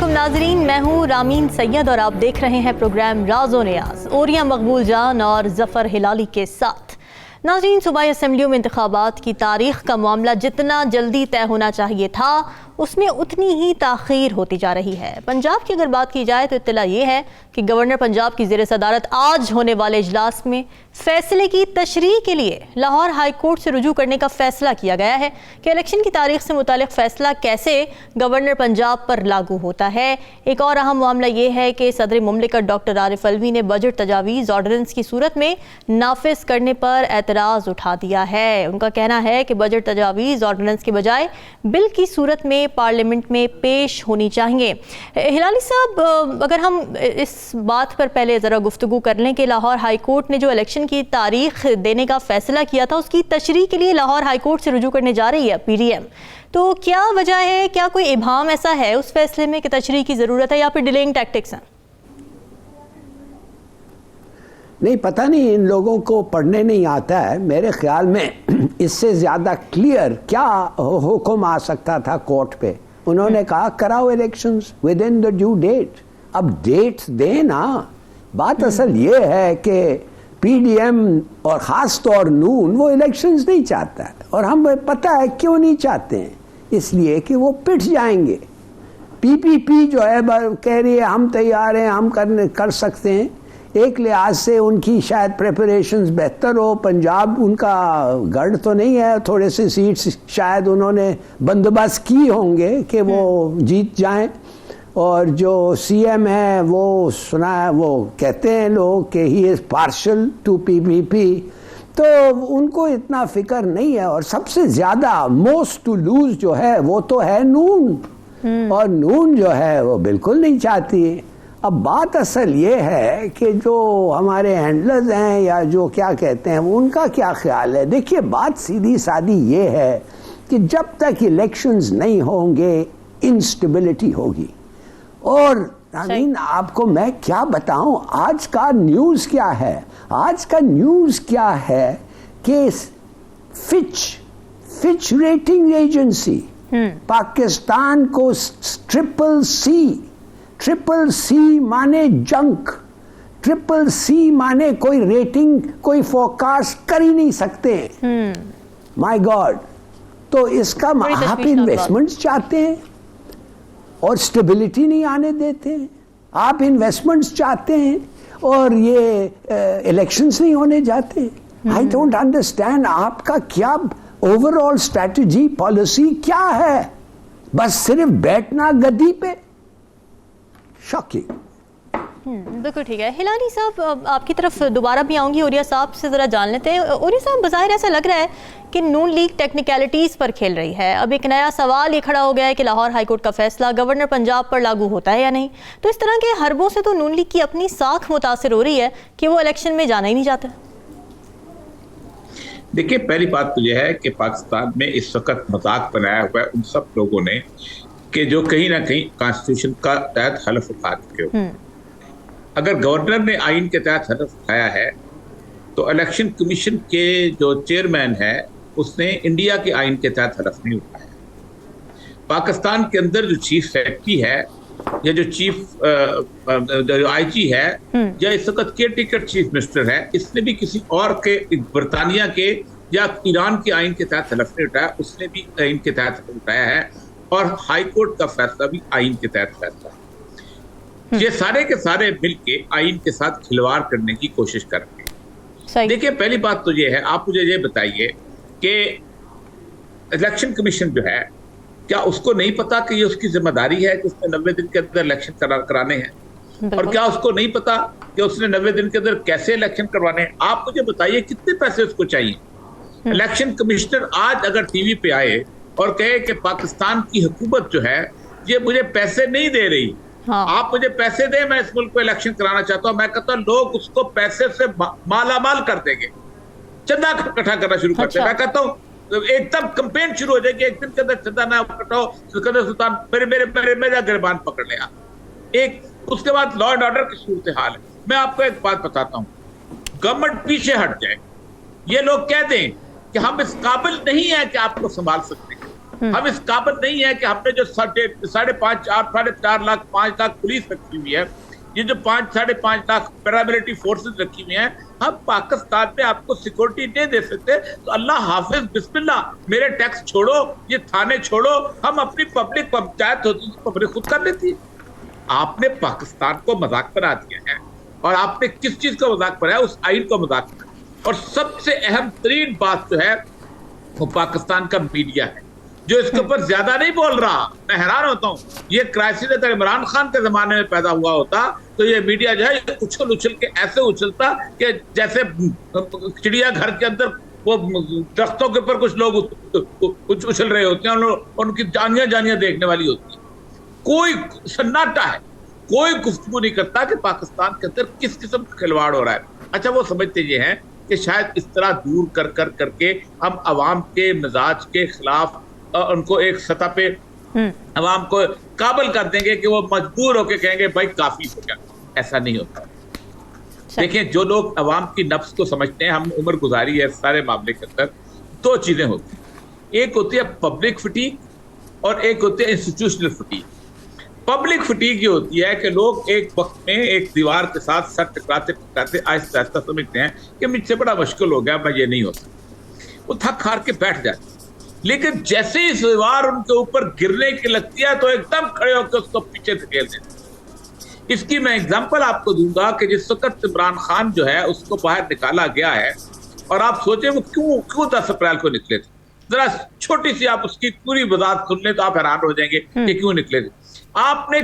नाजरीन, मैं हूँ रामीन सैयद और आप देख रहे हैं प्रोग्राम राज़ो नियाज़ ओरिया मकबूल जान और जफ़र हिलाली के साथ। नाजरीन, सूबाई असम्बलियों में इंतखाबात की तारीख का मामला जितना जल्दी तय होना चाहिए था उसमें उतनी ही ताख़ीर होती जा रही है। पंजाब की अगर बात की जाए तो इत्तला ये है कि गवर्नर पंजाब की ज़ेर सदारत आज होने वाले इजलास में फैसले की तशरीह के लिए लाहौर हाई कोर्ट से रुजू करने का फैसला किया गया है कि इलेक्शन की तारीख से मुतालिक फैसला कैसे गवर्नर पंजाब पर लागू होता है। एक और अहम मामला ये है कि सदर मुमलिकत डॉक्टर आरिफ अलवी ने बजट तजावीज़ ऑर्डिनेंस की सूरत में नाफिज करने पर एतराज़ उठा दिया है। उनका कहना है कि बजट तजावीज़ ऑर्डिनेंस के बजाय बिल की सूरत में पार्लियामेंट में पेश होनी चाहिए। हिलाली साहब, अगर हम इस बात पर पहले ज़रा गुफ्तगू कर लें कि लाहौर हाई कोर्ट ने जो इलेक्शन की तारीख देने का फैसला किया था उसकी तशरीह के लिए लाहौर हाई कोर्ट से रुजू करने जा रही है पीडीएम, तो क्या वजह है? क्या कोई इबाम ऐसा है उस फैसले में कि तशरीह की ज़रूरत है या फिर डिलेइंग टैक्टिक्स हैं? नहीं, पता नहीं, इन लोगों को पढ़ने नहीं आता है। मेरे ख्याल में इससे ज़्यादा क्लियर क्या हुक्म आ सकता था कोर्ट पे। उन्होंने कहा कराओ elections within the due date. अब डेट्स दें ना। बात असल ये है कि पीडीएम और ख़ास तौर नून वो इलेक्शंस नहीं चाहता है, और हमें पता है क्यों नहीं चाहते हैं। इसलिए कि वो पिट जाएंगे। पीपीपी जो है कह रही है हम तैयार हैं, हम कर सकते हैं। एक लिहाज से उनकी शायद प्रिपरेशंस बेहतर हो। पंजाब उनका गढ़ तो नहीं है, थोड़े से सीट्स शायद उन्होंने बंदोबस्त की होंगे कि वो जीत जाएं। और जो सीएम है वो सुना है, वो कहते हैं लोग कि he is partial to PPP, तो उनको इतना फिक्र नहीं है। और सबसे ज़्यादा मोस्ट टू लूज जो है वो तो है नून, और नून जो है वो बिल्कुल नहीं चाहती है। अब बात असल ये है कि जो हमारे हैंडलर्स हैं या जो क्या कहते हैं उनका क्या ख्याल है। देखिए, बात सीधी सादी ये है कि जब तक इलेक्शंस नहीं होंगे इंस्टेबिलिटी होगी। और नाज़रीन, आपको मैं क्या बताऊं, आज का न्यूज़ क्या है? आज का न्यूज़ क्या है कि फिच रेटिंग एजेंसी पाकिस्तान को ट्रिपल सी माने जंक, ट्रिपल सी माने कोई रेटिंग, कोई फोरकास्ट कर ही नहीं सकते। माय गॉड, तो इसका आप इन्वेस्टमेंट्स चाहते हैं और स्टेबिलिटी नहीं आने देते हैं। आप इन्वेस्टमेंट्स चाहते हैं और ये इलेक्शंस नहीं होने जाते। आई डोंट अंडरस्टैंड आपका क्या ओवरऑल स्ट्रैटेजी पॉलिसी क्या है? बस सिर्फ बैठना गद्दी पे। शॉकिंग। बिल्कुल ठीक है। हिलाली साहब, आपकी तरफ दोबारा भी आऊँगी। ओरिया साहब से ज़रा जान लेते हैं। ओरिया साहब, बज़ाहिर ऐसा लग रहा है कि नून लीग टेक्निकलिटीज़ पर खेल रही है। अब एक नया सवाल ये खड़ा हो गया है कि लाहौर हाई कोर्ट का फैसला गवर्नर पंजाब पर लागू होता है या नहीं। तो इस तरह के हरबों से तो नून लीग की अपनी साख मुतासिर हो रही है कि वो इलेक्शन में जाना ही नहीं चाहता। देखिए, पहली बात तो यह है कि पाकिस्तान में इस वक्त मजाक बनाया हुआ है उन सब लोगों ने कि जो कहीं ना कहीं कॉन्स्टिट्यूशन का तहत हलफ उठा चुके हो। अगर गवर्नर ने आइन के तहत हलफ उठाया है तो इलेक्शन कमीशन के जो चेयरमैन है उसने इंडिया के आइन के तहत हलफ नहीं उठाया। पाकिस्तान के अंदर जो चीफ सेक्रेटरी है या जो चीफ आईजी है या इस वक्त केयर टेकर चीफ मिनिस्टर है, इसने भी किसी और के, बरतानिया के या ईरान के आइन के तहत हलफ नहीं उठाया, उसने भी आइन के तहत उठाया है। और हाई कोर्ट का फैसला भी आइन के तहत फैसला है। ये सारे के सारे मिलके आइन के साथ खिलवाड़ करने की कोशिश कर रहे हैं। देखिए, पहली बात तो ये है, आप मुझे ये बताइए कि इलेक्शन कमीशन जो है, क्या उसको नहीं पता कि ये उसकी जिम्मेदारी है कि उसने 90 दिन के अंदर इलेक्शन कराने हैं? और क्या उसको नहीं पता कि उसने 90 दिन के अंदर कैसे इलेक्शन करवाने हैं? आप मुझे बताइए कितने पैसे उसको चाहिए? इलेक्शन कमिश्नर आज अगर टीवी पे आए और कहे कि पाकिस्तान की हुकूमत जो है ये मुझे पैसे नहीं दे रही, आप मुझे पैसे दे, मैं इस मुल्क को इलेक्शन कराना चाहता हूं, मैं कहता हूं लोग उसको पैसे से माला माल कर देंगे, चंदा इकट्ठा करना शुरू करते हैं। मैं कहता हूं एकदम कंपेन शुरू हो जाएगी, एक दिन के अंदर चंदा कटाओ, सिकंदर सुल्तान मेरा गिरबान पकड़ लेगा। एक उसके बाद लॉ एंड ऑर्डर की सूरत हाल है। मैं आपको एक बात बताता हूँ, गवर्नमेंट पीछे हट जाए, ये लोग कह दें कि हम इस काबिल नहीं है कि आपको संभाल सकते हैं, हम इस काबिल नहीं है कि हमने जो 4.5 लाख 5 लाख पुलिस रखी हुई है, ये जो 5-5.5 लाख पैरामिलिट्री फोर्सेस रखी हुई हैं, हम पाकिस्तान में आपको सिक्योरिटी नहीं दे सकते, तो अल्लाह हाफिज बिस्मिल्लाह, मेरे टैक्स छोड़ो, ये थाने छोड़ो, हम अपनी पब्लिक पंचायत होती है पब्लिक खुद कर लेती है। आपने पाकिस्तान को मजाक बना दिया है, और आपने किस चीज का मजाक बनाया? उस आइन को मजाक बनाया। और सबसे अहम तरीन बात जो है वो पाकिस्तान का मीडिया है, जो इसके ऊपर ज्यादा नहीं बोल रहा। मैं हैरान होता हूँ, ये क्राइसिस अगर इमरान खान के जमाने में पैदा हुआ होता तो ये मीडिया जो है उछल उछल के ऐसे उछलता कि जैसे चिड़िया घर के अंदर वो दरख्तों के ऊपर कुछ लोग उछल रहे होते हैं, उनकी जानियां देखने वाली होती है। कोई सन्नाटा है, कोई गुफ्तगू नहीं करता कि पाकिस्तान के अंदर किस किस्म का खिलवाड़ हो रहा है। अच्छा, वो समझते ये हैं कि शायद इस तरह दूर कर करके हम अवाम के मिजाज के खिलाफ उनको एक सतह पे अवाम को काबल कर देंगे कि वो मजबूर होकर कहेंगे भाई काफी हो गया। ऐसा नहीं होता। देखिए, जो लोग अवाम की नफ्स को समझते हैं, हम उम्र गुजारी है सारे मामले के अंदर, दो चीजें होती हैं। एक होती है पब्लिक फटीग और एक होती है इंस्टीट्यूशनल फटीग। पब्लिक फटीग ये होती है कि लोग एक वक्त में एक दीवार के साथ सर टकराते टकराते आहिस्ता आहिस्ता समझते हैं कि मुझसे बड़ा मुश्किल हो गया, मैं ये नहीं होता, वो थक हार के बैठ जाते। लेकिन जैसे ही दीवार उनके ऊपर गिरने की लगती है तो एकदम खड़े होकर उसको पीछे धकेल देते। इसकी मैं एग्जांपल आपको दूंगा कि जिस वक्त इमरान खान जो है उसको बाहर निकाला गया है, और आप सोचे वो क्यों 10 अप्रैल को निकले थे, जरा छोटी सी आप उसकी पूरी वजाहत सुन लें तो आप हैरान हो जाएंगे कि क्यों निकले थे। आपने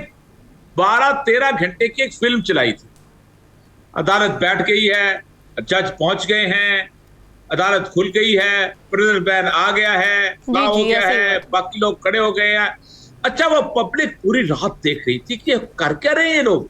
12-13 घंटे की एक फिल्म चलाई थी, अदालत बैठ गई है, जज पहुंच गए हैं, अदालत खुल गई है, प्रिजन बैन आ गया है, हो गया है, बाकी लोग खड़े हो गए हैं। अच्छा, वो पब्लिक पूरी रात देख रही थी कि कर क्या रहे हैं ये लोग,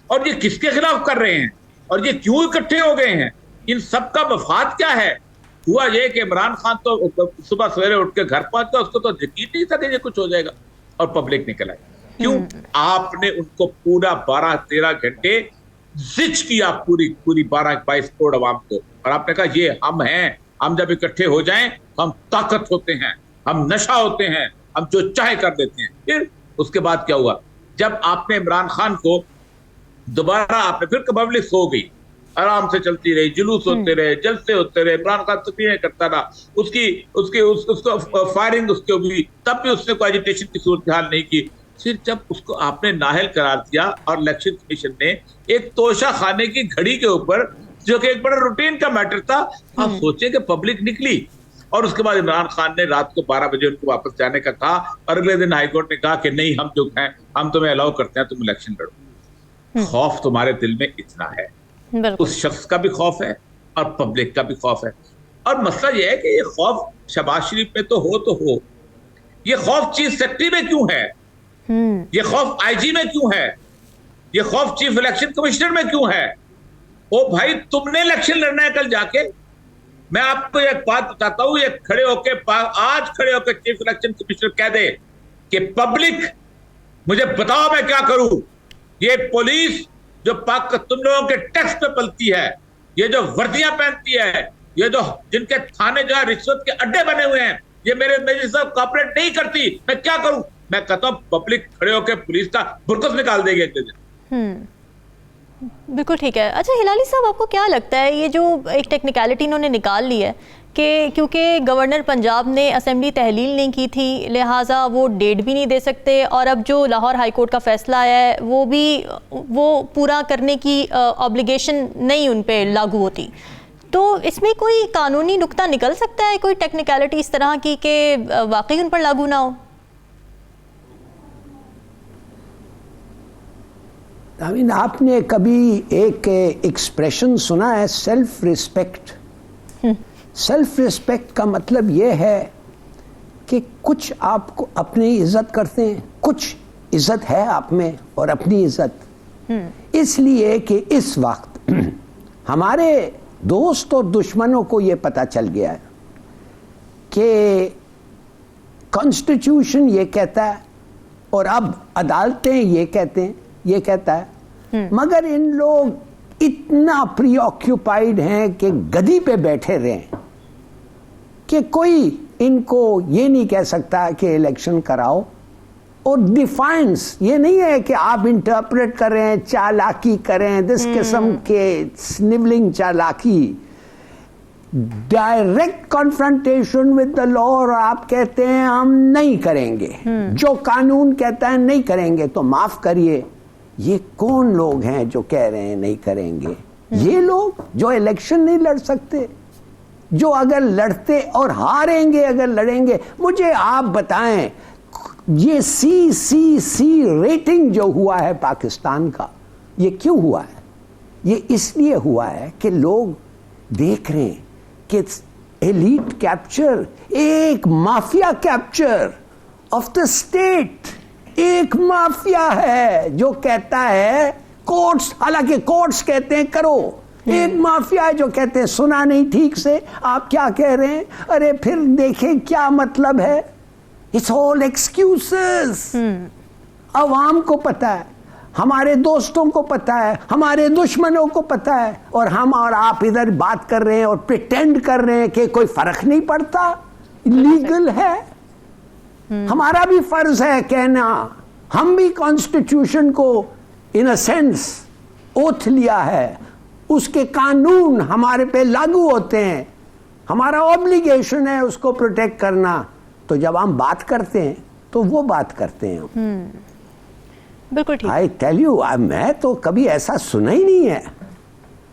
और ये किसके खिलाफ कर रहे हैं, और ये क्यों इकट्ठे हो गए हैं, इन सब का मफाद क्या है। हुआ ये कि इमरान खान तो सुबह सवेरे उठ के घर पहुंचा, उसको तो यकीन नहीं था कि ये कुछ हो जाएगा, और पब्लिक निकल आई। क्यों? आपने उनको पूरा 12-13 घंटे जिच किया, पूरी 12-22 करोड़ अवाम को, और आपने कहा ये हम हैं, हम जब इकट्ठे हो जाएं हम ताकत होते हैं, हम नशा होते हैं, हम जो चाहे कर देते हैं। फिर उसके बाद क्या हुआ? जब आपने इमरान खान को दोबारा आपने फिर पब्लिक सो गई, आराम से चलती रही, जुलूस होते रहे, जलसे होते रहे, इमरान खान तकरीरें करता रहा, उसको फायरिंग उसके हुई, तब भी उसने कोई एजिटेशन की सूरत हाल नहीं की। फिर जब उसको आपने नाहल करार दिया और इलेक्शन कमीशन ने एक तोशा खाने की घड़ी के ऊपर, जो कि एक बड़ा रूटीन का मैटर था, आप सोचे कि पब्लिक निकली, और उसके बाद इमरान खान ने रात को 12 बजे उनको वापस जाने का कहा, और अगले दिन हाईकोर्ट ने कहा कि नहीं, हम जो हैं हम तुम्हें अलाउ करते हैं, तुम इलेक्शन लड़ो। खौफ तुम्हारे दिल में इतना है, उस शख्स का भी खौफ है और पब्लिक का भी खौफ है। और मसला यह है कि ये खौफ शहबाज शरीफ में तो हो, ये खौफ चीफ सेक्रेटरी में क्यों है, ये खौफ आईजी में क्यों है, ये खौफ चीफ इलेक्शन कमिश्नर में क्यों है? ओ भाई, तुमने इलेक्शन लड़ना है कल जाके। मैं आपको एक बात बताता हूं, ये आज खड़े होके चीफ इलेक्शन कमिश्नर कह दे कि पब्लिक मुझे बताओ मैं क्या करूं, ये पुलिस जो तुम लोगों के टैक्स पे पलती है, ये जो वर्दियां पहनती है, ये जो जिनके थाने जो है रिश्वत के अड्डे बने हुए हैं, ये मेरे साथ कॉपरेट नहीं करती, मैं क्या करूं? मैं कहता हूं पब्लिक खड़े होकर पुलिस का बुरकस निकाल देगी अगले दिन। बिल्कुल ठीक है। अच्छा हिलाली साहब, आपको क्या लगता है ये जो एक टेक्निकलिटी इन्होंने निकाल ली है कि क्योंकि गवर्नर पंजाब ने असेंबली तहलील नहीं की थी, लिहाजा वो डेट भी नहीं दे सकते, और अब जो लाहौर हाई कोर्ट का फैसला आया है वो पूरा करने की ऑब्लिगेशन नहीं उन पर लागू होती, तो इसमें कोई कानूनी नुक्ता निकल सकता है, कोई टेक्निकलिटी इस तरह की कि वाकई उन पर लागू ना हो? आपने कभी एक एक्सप्रेशन सुना है, सेल्फ रिस्पेक्ट? सेल्फ रिस्पेक्ट का मतलब यह है कि कुछ आपको अपनी इज्जत करते हैं, कुछ इज्जत है आप में और अपनी इज्जत, इसलिए कि इस वक्त हमारे दोस्त और दुश्मनों को यह पता चल गया है कि कॉन्स्टिट्यूशन ये कहता है और अब अदालतें ये कहता है, मगर इन लोग इतना प्रीऑक्यूपाइड हैं कि गदी पे बैठे रहें कि कोई इनको ये नहीं कह सकता कि इलेक्शन कराओ। और डिफाइंस ये नहीं है कि आप इंटरप्रेट करें, चालाकी करें, दिस किस्म के स्निवलिंग चालाकी, direct confrontation with the law, और आप कहते हैं हम नहीं करेंगे, जो कानून कहता है नहीं करेंगे। तो माफ करिए, ये कौन लोग हैं जो कह रहे हैं नहीं करेंगे? ये लोग जो इलेक्शन नहीं लड़ सकते, जो अगर लड़ते और हारेंगे, अगर लड़ेंगे। मुझे आप बताएं, ये CCC रेटिंग जो हुआ है पाकिस्तान का, ये क्यों हुआ है? ये इसलिए हुआ है कि लोग देख रहे हैं कि एलीट कैप्चर, एक mafia capture of the state. एक माफिया है जो कहता है कोर्ट्स, हालांकि कोर्ट्स कहते हैं करो, एक माफिया है जो कहते हैं सुना नहीं ठीक से, आप क्या कह रहे हैं, अरे फिर देखें क्या मतलब है। It's all excuses. अवाम को पता है, हमारे दोस्तों को पता है, हमारे दुश्मनों को पता है, और हम और आप इधर बात कर रहे हैं और प्रिटेंड कर रहे हैं कि कोई फर्क नहीं पड़ता, लीगल है। हमारा भी फर्ज है कहना, हम भी कॉन्स्टिट्यूशन को इन अ सेंस ओथ लिया है, उसके कानून हमारे पे लागू होते हैं, हमारा ऑब्लिगेशन है उसको प्रोटेक्ट करना। तो जब हम बात करते हैं तो वो बात करते हैं। बिल्कुल ठीक। आई टेल यू, मैं तो कभी ऐसा सुना ही नहीं है।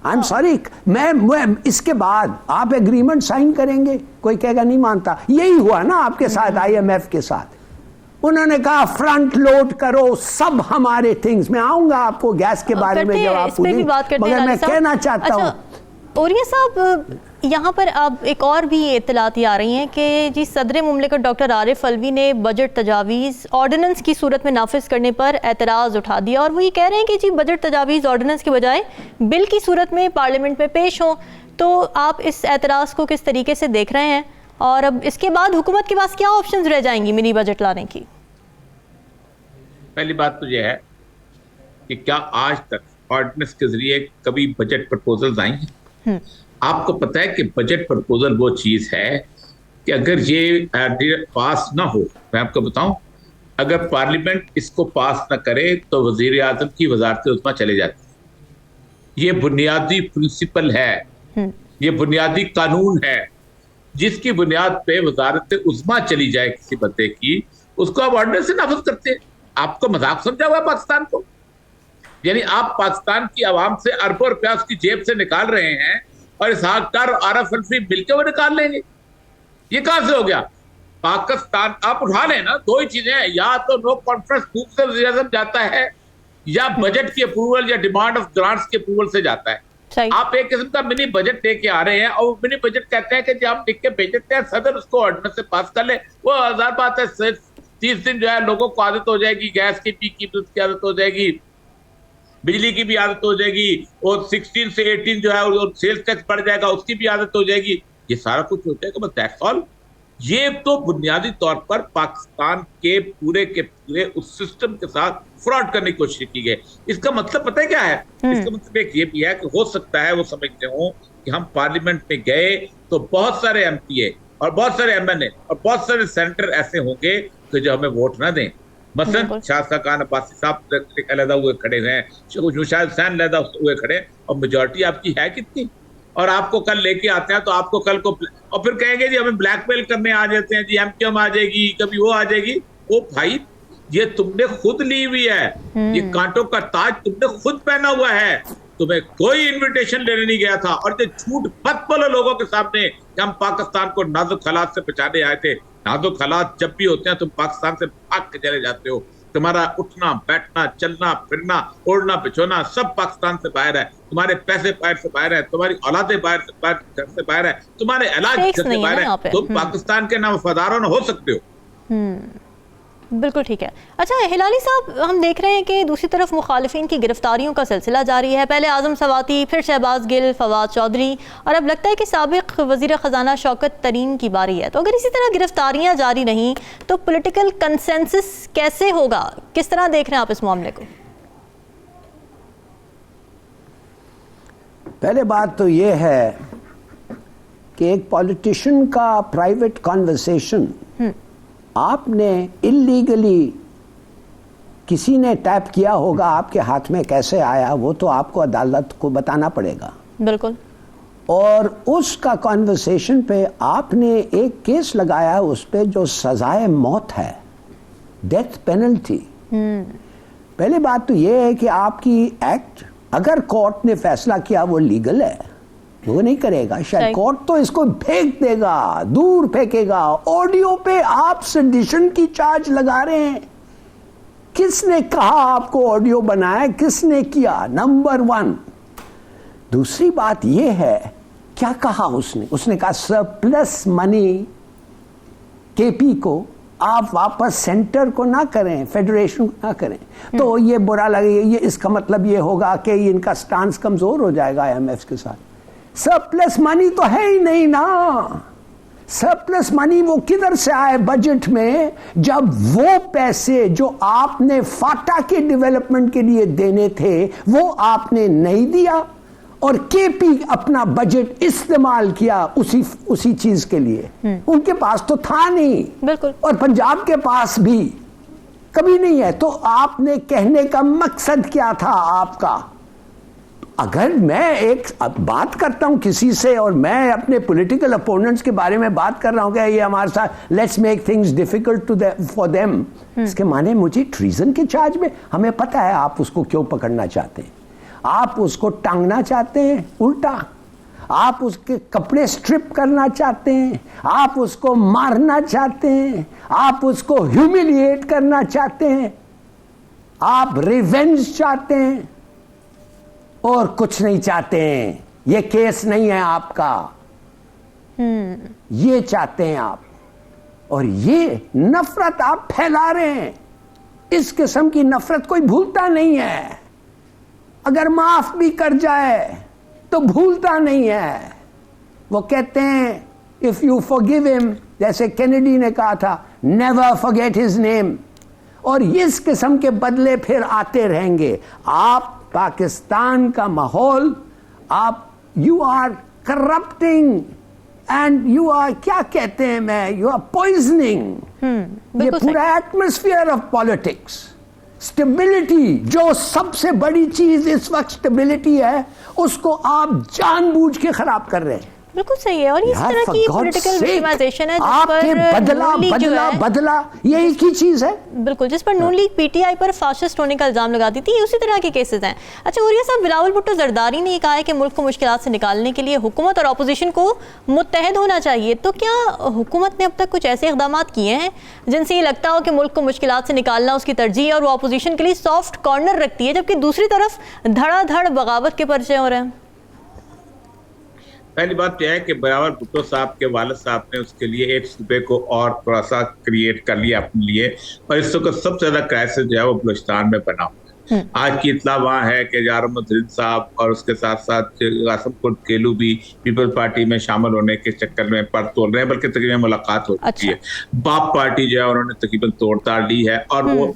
आई एम सॉरी, मैं इसके बाद आप एग्रीमेंट साइन करेंगे, कोई कहेगा नहीं मानता। यही हुआ ना आपके साथ, IMF के साथ। उन्होंने कहा फ्रंट लोड करो सब हमारे थिंग्स। मैं आऊंगा आपको गैस के बारे में जब आप पूछें, मगर मैं कहना चाहता हूँ औरिया साहब, यहाँ पर अब एक और भी इत्तलात आ रही हैं कि जी सदर मुमलिकत डॉक्टर आरिफ अलवी ने बजट तजावीज़ ऑर्डिनेंस की सूरत में नाफिज करने पर एतराज़ उठा दिया, और वो ये कह रहे हैं कि जी बजट तजावीज़ ऑर्डिनेंस के बजाय बिल की सूरत में पार्लियामेंट में पेश हों। तो आप इस एतराज़ को किस तरीके से देख रहे हैं, और अब इसके बाद हुकूमत के पास क्या ऑप्शंस रह जाएंगी मिनी बजट लाने की? पहली बात तो यह है कि क्या आज तक ऑर्डिनेंस के जरिए कभी बजट प्रपोजल्स आई हैं? आपको पता है कि बजट प्रपोजल वो चीज है कि अगर ये पास ना हो, मैं आपको बताऊं, अगर पार्लियामेंट इसको पास ना करे तो वजीर आजम की वजारत उज़्मा चले जाती है। ये बुनियादी प्रिंसिपल है, ये बुनियादी कानून है, जिसकी बुनियाद पे वजारत उज़्मा चली जाए किसी बंदे की, उसको आप ऑर्डिनेंस से नाफिज करते हैं। आपको मजाक समझा हुआ पाकिस्तान को? यानी आप पाकिस्तान की आवाम से अरबों रुपया उसकी जेब से निकाल रहे हैं और इसहाक डार और आरिफ अलवी मिलकर वो निकाल लेंगे। ये कहां से हो गया? पाकिस्तान आप उठा लेना, दो ही चीजें हैं, या तो नो कॉन्फ्रेंस ग्रुप से वज़ीर आज़म जाता है, या बजट की अप्रूवल या डिमांड ऑफ ग्रांट्स के अप्रूवल से जाता है। आप एक किस्म का मिनी बजट लेके आ रहे हैं, और मिनी बजट कहते हैं कि हम लिख के भेज देते हैं, सदर उसको ऑर्डिनेंस से पास कर ले। वो हजार बात है, 30 दिन जो है लोगों को आदत हो जाएगी, गैस की की आदत हो जाएगी, बिजली की भी आदत हो जाएगी, और 16 से 18 जो है और सेल्स टैक्स बढ़ जाएगा, उसकी भी आदत हो जाएगी। ये सारा कुछ हो जाएगा, बस दैट्स ऑल। ये तो बुनियादी तौर पर पाकिस्तान के पूरे उस सिस्टम के साथ फ्रॉड करने की कोशिश की गई। इसका मतलब पता है क्या है? इसका मतलब एक ये भी है कि हो सकता है वो समझते हो कि हम पार्लियामेंट में गए तो बहुत सारे MPA और बहुत सारे MNA और बहुत सारे सेनेटर ऐसे होंगे कि जो हमें वोट ना दें। मसलन शाह खान अब्बासी साहब अलहदा हुए खड़े हैं, शाहिद हुसैन अलहदा हुए खड़े, और मेजोरिटी आपकी है कितनी? और आपको कल लेके आते हैं तो आपको कल को और फिर कहेंगे जी हमें ब्लैकमेल करने आ जाते हैं, जी MQM आ जाएगी, कभी वो आ जाएगी। ओ भाई, ये तुमने खुद ली हुई है, ये कांटों का ताज तुमने खुद पहना हुआ है, तुम्हें कोई इन्विटेशन लेने नहीं गया था। और जो झूठ मत बोलो लोगों के सामने कि हम पाकिस्तान को नाजुक हालात से बचाने आए थे। नाजुक हालात जब भी होते हैं तुम पाकिस्तान से भाग के चले जाते हो। तुम्हारा उठना बैठना चलना फिरना ओढ़ना बिछोना सब पाकिस्तान से बाहर है, तुम्हारे पैसे बाहर से बाहर है, तुम्हारी औलादें घर से बाहर है, तुम्हारे इलाज घर से बाहर है। तुम पाकिस्तान के ना वफादार हो ना हो सकते हो। बिल्कुल ठीक है। अच्छा हिलाली साहब, हम देख रहे हैं कि दूसरी तरफ मुखालिफिन की गिरफ्तारियों का सिलसिला जारी है। पहले आजम सवाती, फिर शहबाज गिल, फवाद चौधरी, और अब लगता है कि साबिक वज़ीर ख़जाना शौकत तरीन की बारी है। तो अगर इसी तरह गिरफ्तारियां जारी रहीं तो पॉलिटिकल कंसेंसस कैसे होगा? किस तरह देख रहे हैं आप इस मामले को? पहले बात तो ये है कि एक पॉलिटिशियन का प्राइवेट कॉन्वर्सेशन आपने इल्लीगली किसी ने टैप किया होगा, आपके हाथ में कैसे आया वो तो आपको अदालत को बताना पड़ेगा। बिल्कुल। और उसका कॉन्वर्सेशन पे आपने एक केस लगाया उस पे जो सजाए मौत है, डेथ पेनल्टी। पहली बात तो ये है कि आपकी एक्ट, अगर कोर्ट ने फैसला किया वो लीगल है, वो नहीं करेगा शायद कोर्ट तो इसको फेंक देगा, दूर फेंकेगा। ऑडियो पे आप सेडिशन की चार्ज लगा रहे हैं। किसने कहा आपको ऑडियो बनाया, किसने किया? नंबर 1। दूसरी बात ये है, क्या कहा उसने कहा सरप्लस मनी केपी को आप वापस सेंटर को ना करें, फेडरेशन को ना करें, तो ये बुरा लगेगा। ये इसका मतलब ये होगा कि इनका स्टांस कमजोर हो जाएगा IMF के साथ। सरप्लस मनी तो है ही नहीं ना। सरप्लस मनी वो किधर से आए बजट में, जब वो पैसे जो आपने फाटा के डेवलपमेंट के लिए देने थे वो आपने नहीं दिया और केपी अपना बजट इस्तेमाल किया उसी चीज के लिए। उनके पास तो था नहीं, बिल्कुल, और पंजाब के पास भी कभी नहीं है। तो आपने कहने का मकसद क्या था आपका? अगर मैं एक बात करता हूं किसी से और मैं अपने पॉलिटिकल अपोनेंट्स के बारे में बात कर रहा हूं कि ये हमारे साथ let's make things difficult for them, इसके माने मुझे ट्रीजन के चार्ज में, हमें पता है आप उसको क्यों पकड़ना चाहते हैं। आप उसको टांगना चाहते हैं उल्टा, आप उसके कपड़े स्ट्रिप करना चाहते हैं, आप उसको मारना चाहते हैं, आप उसको ह्यूमिलिएट करना चाहते हैं, आप रिवेंज चाहते हैं और कुछ नहीं चाहते हैं। ये केस नहीं है आपका, ये चाहते हैं आप, और ये नफरत आप फैला रहे हैं। इस किस्म की नफरत कोई भूलता नहीं है, अगर माफ भी कर जाए तो भूलता नहीं है। वो कहते हैं इफ यू फॉरगिव हिम, जैसे केनेडी ने कहा था, नेवर फॉरगेट हिज नेम। और इस किस्म के बदले फिर आते रहेंगे। आप पाकिस्तान का माहौल, आप you are corrupting and you are, क्या कहते हैं मैं, यू आर पॉइजनिंग ये पूरा एटमॉस्फेयर ऑफ पॉलिटिक्स। स्टेबिलिटी, जो सबसे बड़ी चीज इस वक्त स्टेबिलिटी है, उसको आप जानबूझ के खराब कर रहे हैं। बिल्कुल सही है। और इस तरह की पॉलिटिकल विक्टिमाइजेशन है आपके बदला ये एक ही चीज है। बिल्कुल, जिस पर नून लीग पीटीआई पर फाशिस्ट होने का इल्जाम लगाती थी, उसी तरह के केसेस हैं। अच्छा उरिया साहब, बिलावल भुट्टो जरदारी ने कहा है कि मुल्क को मुश्किलात से निकालने के लिए हुकूमत और अपोजिशन को मुत्तहद होना चाहिए। तो क्या हुकूमत ने अब तक कुछ ऐसे इकदाम किए हैं जिनसे ये लगता हो कि मुल्क को मुश्किलात से निकालना उसकी तरजीह और वो अपोजिशन के लिए सॉफ्ट कॉर्नर रखती है, जबकि दूसरी तरफ धड़ाधड़ बगावत के पर्चे हो रहे हैं? पहली बात यह है कि बिलावल भुट्टो साहब के वालिद साहब ने उसके लिए एक सूबे को और थोड़ा सा क्रिएट कर लिया अपने लिए, और इस वक्त सबसे ज्यादा क्राइसिस जो है वो बलूचिस्तान में बना हुआ है। आज की इतला वहाँ है कि यार मोहम्मद साहब और उसके साथ साथ आसम कुर्द केलू भी पीपल्स पार्टी में शामिल होने के चक्कर में पर तोड़ रहे हैं, बल्कि तकरीबन मुलाकात हो चुकी है। बाप पार्टी जो है उन्होंने तकरीबन तोड़ताड़ ली है और वो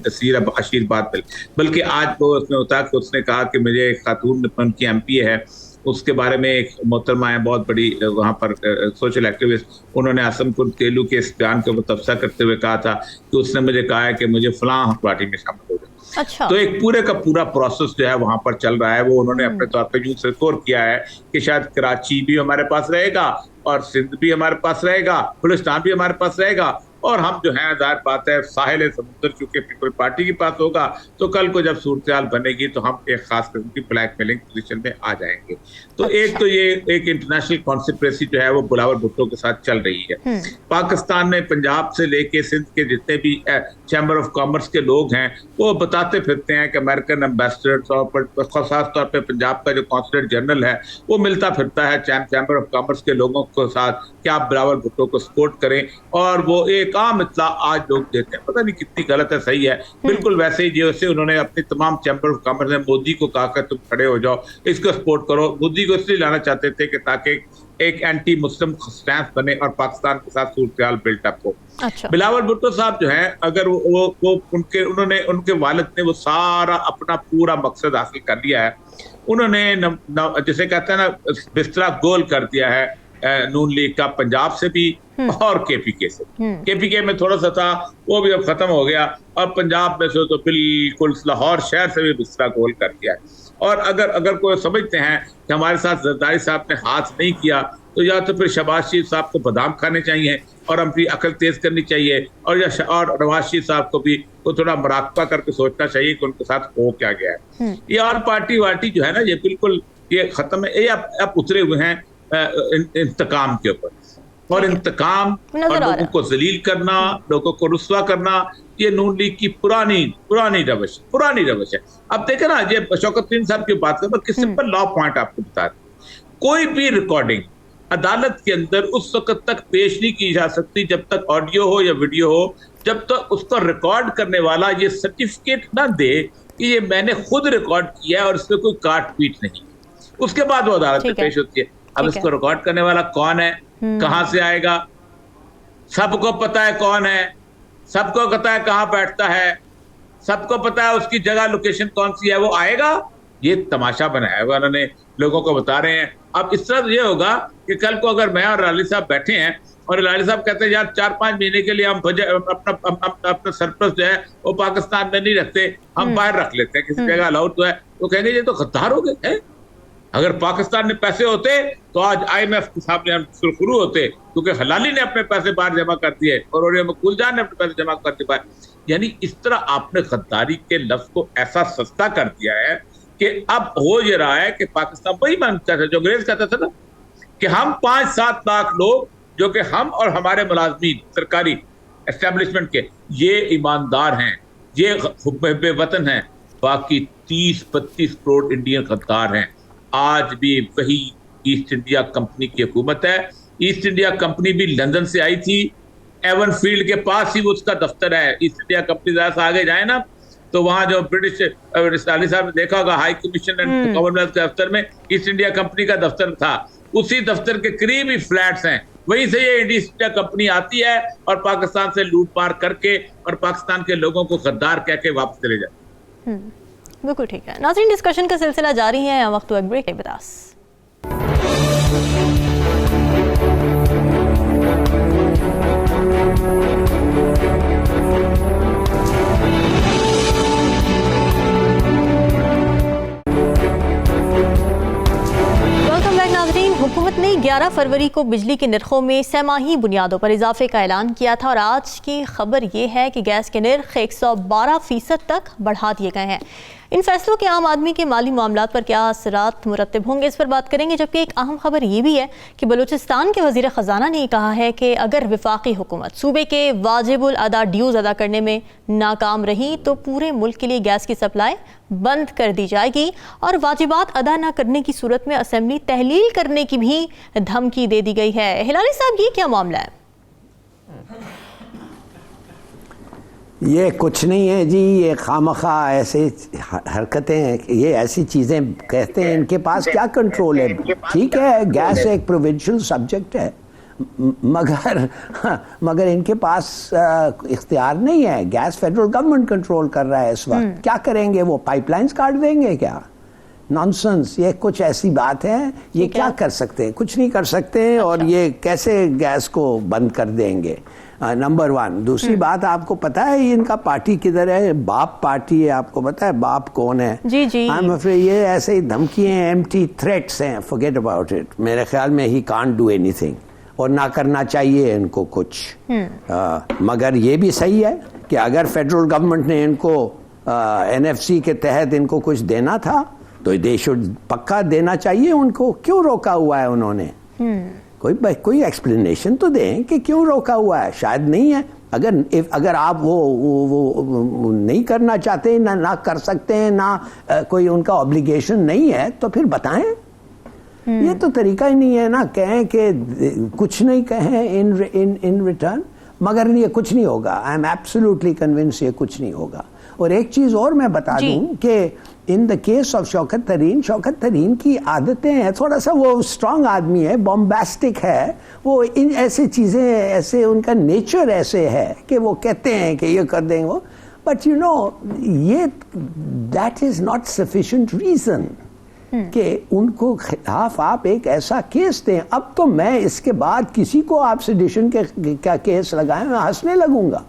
आशीर्वाद बल्कि आज वो उसमें होता है कि उसने कहा कि मुझे एक खातून उनकी MP है, उसके बारे में एक मोहतरमा है बहुत बड़ी वहाँ पर सोशल एक्टिविस्ट, उन्होंने आसम कुर्द केलू के इस बयान के ऊपर तबसरा करते हुए कहा था कि उसने मुझे कहा है कि मुझे फलां पार्टी में शामिल हो जाए। अच्छा। तो एक पूरे का पूरा प्रोसेस जो है वहाँ पर चल रहा है। वो उन्होंने अपने तौर पर यूं स्कोर किया है कि शायद कराची भी हमारे पास रहेगा और सिंध भी हमारे पास रहेगा, बलूचिस्तान भी हमारे पास रहेगा, और हम जो है जाहिर बात है साहिल समुद्र चूंकि पीपल पार्टी के पास होगा, तो कल को जब सूरत बनेगी तो हम एक खास किस्म की ब्लैकमेलिंग पोजीशन में आ जाएंगे। तो अच्छा। एक तो ये एक इंटरनेशनल कॉन्स्पिरेसी जो है वो बिलावल भुट्टो के साथ चल रही है। पाकिस्तान में पंजाब से लेके सिंध के जितने भी चैम्बर ऑफ कॉमर्स के लोग हैं वो बताते फिरते हैं कि अमेरिकन एम्बेसडर और खास तौर पर पंजाब का जो कॉन्सुलेट जनरल है वो मिलता फिरता है चैम्बर ऑफ कॉमर्स के लोगों के साथ कि आप बिलावल भुट्टो को सपोर्ट करें, और वो एक आम इत्तला आज लोग देते हैं, पता नहीं कितनी गलत है सही है, बिल्कुल वैसे ही जैसे उन्होंने अपनी तमाम चैम्बर ऑफ कॉमर्स में मोदी को कहा कि तुम खड़े हो जाओ, इसको सपोर्ट करो। मोदी को इसलिए लाना चाहते थे कि ताकि एक एंटी मुस्लिम स्टैंस बने और पाकिस्तान के साथ सूरत बिल्टअप हो। अच्छा। बिलावल भुट्टो साहब जो हैं, अगर वो उनके वालिद ने वो सारा अपना पूरा मकसद हासिल कर लिया है, उन्होंने जिसे कहते हैं ना बिस्तरा गोल कर दिया है नून लीग का, पंजाब से भी और केपीके से। केपीके में थोड़ा सा था, वो भी अब खत्म हो गया, और पंजाब में से तो बिल्कुल लाहौर शहर से भी बिस्तरा गोल कर दिया है। और अगर कोई समझते हैं कि हमारे साथ जरदारी साहब ने हाथ नहीं किया, तो या तो फिर शहबाज शरीफ साहब को बादाम खाने चाहिए और अपनी अकल तेज करनी चाहिए, और नवाज शरीफ साहब को भी वो थोड़ा मुराकबा करके सोचना चाहिए कि उनके साथ हो क्या गया है। ये और पार्टी वार्टी जो है ना, ये बिल्कुल ये खत्म है। ये अब उतरे हुए हैं इंतकाम के ऊपर, और इंतकाम और लोगों को जलील करना, लोगों को रुस्वा करना, ये नून लीग की पुरानी रवश है। अब देखे ना, ये शौकत साहब की बात करें, कि सिंपल लॉ पॉइंट आपको बता दें, कोई भी रिकॉर्डिंग अदालत के अंदर उस वक्त तक पेश नहीं की जा सकती जब तक ऑडियो हो या वीडियो हो, जब तक उसको रिकॉर्ड करने वाला ये सर्टिफिकेट ना दे कि ये मैंने खुद रिकॉर्ड किया है और इसमें कोई काट पीट नहीं, उसके बाद वो अदालत में पेश होती है। अब इसको रिकॉर्ड करने वाला कौन है, कहां से आएगा, सबको पता है कौन है, सबको पता है कहां बैठता है, सबको पता है उसकी जगह लोकेशन कौन सी है, वो आएगा। ये तमाशा बनाया हुआ उन्होंने, लोगों को बता रहे हैं। अब इस तरह ये होगा कि कल को अगर मैं और लाली साहब बैठे हैं और लाली साहब कहते हैं यार 4-5 महीने के लिए हम अपना सरप्लस जो है वो पाकिस्तान में नहीं रखते, हम बाहर रख लेते हैं, किसी जगह अलाउड तो है, तो कहेंगे ये तो गद्दार हो गए। अगर पाकिस्तान में पैसे होते तो आज IMF के सामने हम सुरखरू होते, क्योंकि हलाली ने अपने पैसे बाहर जमा कर दिए और मकबूलजान ने अपने पैसे जमा कर दिए। यानी इस तरह आपने गद्दारी के लफ्ज को ऐसा सस्ता कर दिया है कि अब हो ये रहा है कि पाकिस्तान वही मानता था जो अंग्रेज कहता था ना, कि हम 5-7 लाख लोग जो कि हम और हमारे मुलाजमीन सरकारी एस्टेब्लिशमेंट के ये ईमानदार हैं, ये हुब्बे वतन हैं, बाकी 30-32 करोड़ इंडियन गद्दार हैं। आज भी वही ईस्ट इंडिया कंपनी की हुकूमत है। ईस्ट इंडिया कंपनी भी लंदन से आई थी, एवन फील्ड के पास ही उसका दफ्तर है। ईस्ट इंडिया कंपनी जरा सा आगे जाए ना, तो वहां जो ब्रिटिश साली साहब ने देखा होगा हाई कमीशन एंड कॉमनवेल्थ के दफ्तर में ईस्ट इंडिया कंपनी का दफ्तर था, उसी दफ्तर के करीब ही फ्लैट्स हैं, वहीं से ये ईस्ट इंडिया कंपनी आती है और पाकिस्तान से लूट पार करके और पाकिस्तान के लोगों को गद्दार कह के वापस चले जाते। बिल्कुल ठीक है। नाज़रीन, डिस्कशन का सिलसिला जारी है, वक्त एक ब्रेक है। बितास हुकूमत ने 11 फरवरी को बिजली के निर्खों में सहमाही बुनियादों पर इजाफे का ऐलान किया था, और आज की खबर ये है कि गैस के निर्ख 112% तक बढ़ा दिए गए हैं। इन फैसलों के आम आदमी के माली मामलात पर क्या असरात मुरतब होंगे, इस पर बात करेंगे। जबकि एक अहम खबर ये भी है कि बलूचिस्तान के वज़ीर ख़जाना ने कहा है कि अगर वफाकी हुकूमत सूबे के वाजिबुल अदा ड्यूज़ अदा करने में नाकाम रही तो पूरे मुल्क के लिए गैस की सप्लाई बंद कर दी जाएगी, और वाजिबात अदा न करने की सूरत में असेंबली तहलील करने की भी धमकी दे दी गई है। हिलाली साहब, ये क्या मामला है? ये कुछ नहीं है जी, ये खामखा ऐसे हरकतें हैं, ये ऐसी चीज़ें कहते हैं, इनके पास क्या कंट्रोल है। ठीक है, गैस एक प्रोविंशियल सब्जेक्ट है, मगर इनके पास इख्तियार नहीं है। गैस फेडरल गवर्नमेंट कंट्रोल कर रहा है इस वक्त। क्या करेंगे वो, पाइपलाइंस काट देंगे क्या? नॉनसेंस, ये कुछ ऐसी बात है। ये क्या कर सकते हैं? कुछ नहीं कर सकते। और ये कैसे गैस को बंद कर देंगे, नंबर 1। दूसरी बात, आपको पता है इनका पार्टी किधर है? बाप पार्टी है, आपको पता है बाप कौन है? जी जी। ये ऐसे ही धमकियां, एम्प्टी थ्रेट्स हैं, फॉरगेट अबाउट इट। मेरे ख्याल में ही कांट डू एनीथिंग, और ना करना चाहिए इनको कुछ। मगर ये भी सही है कि अगर फेडरल गवर्नमेंट ने इनको NFC के तहत इनको कुछ देना था तो देश पक्का देना चाहिए उनको। क्यों रोका हुआ है उन्होंने? कोई एक्सप्लेनेशन तो दें कि क्यों रोका हुआ है। शायद नहीं है। अगर आप वो नहीं करना चाहते, ना कर सकते हैं, ना कोई उनका ऑब्लिगेशन नहीं है, तो फिर बताएं। ये तो तरीका ही नहीं है ना, कहें कि कुछ नहीं कहें इन रिटर्न, मगर ये कुछ नहीं होगा। आई एम एब्सोल्युटली कन्विंस ये कुछ नहीं होगा। और एक चीज और मैं बता दूं कि in the case of Shaukat तरीन की आदतें हैं, थोड़ा सा वो स्ट्रांग आदमी है, बॉम्बास्टिक है, वो इन ऐसे चीजें, ऐसे उनका नेचर ऐसे है कि वो कहते हैं कि ये कर देंगे वो, बट यू नो ये that is not sufficient reason कि उनको खिलाफ आप एक ऐसा केस दें। अब तो मैं इसके बाद किसी को आप सेडिशन का केस लगाएं, मैं हंसने लगूंगा,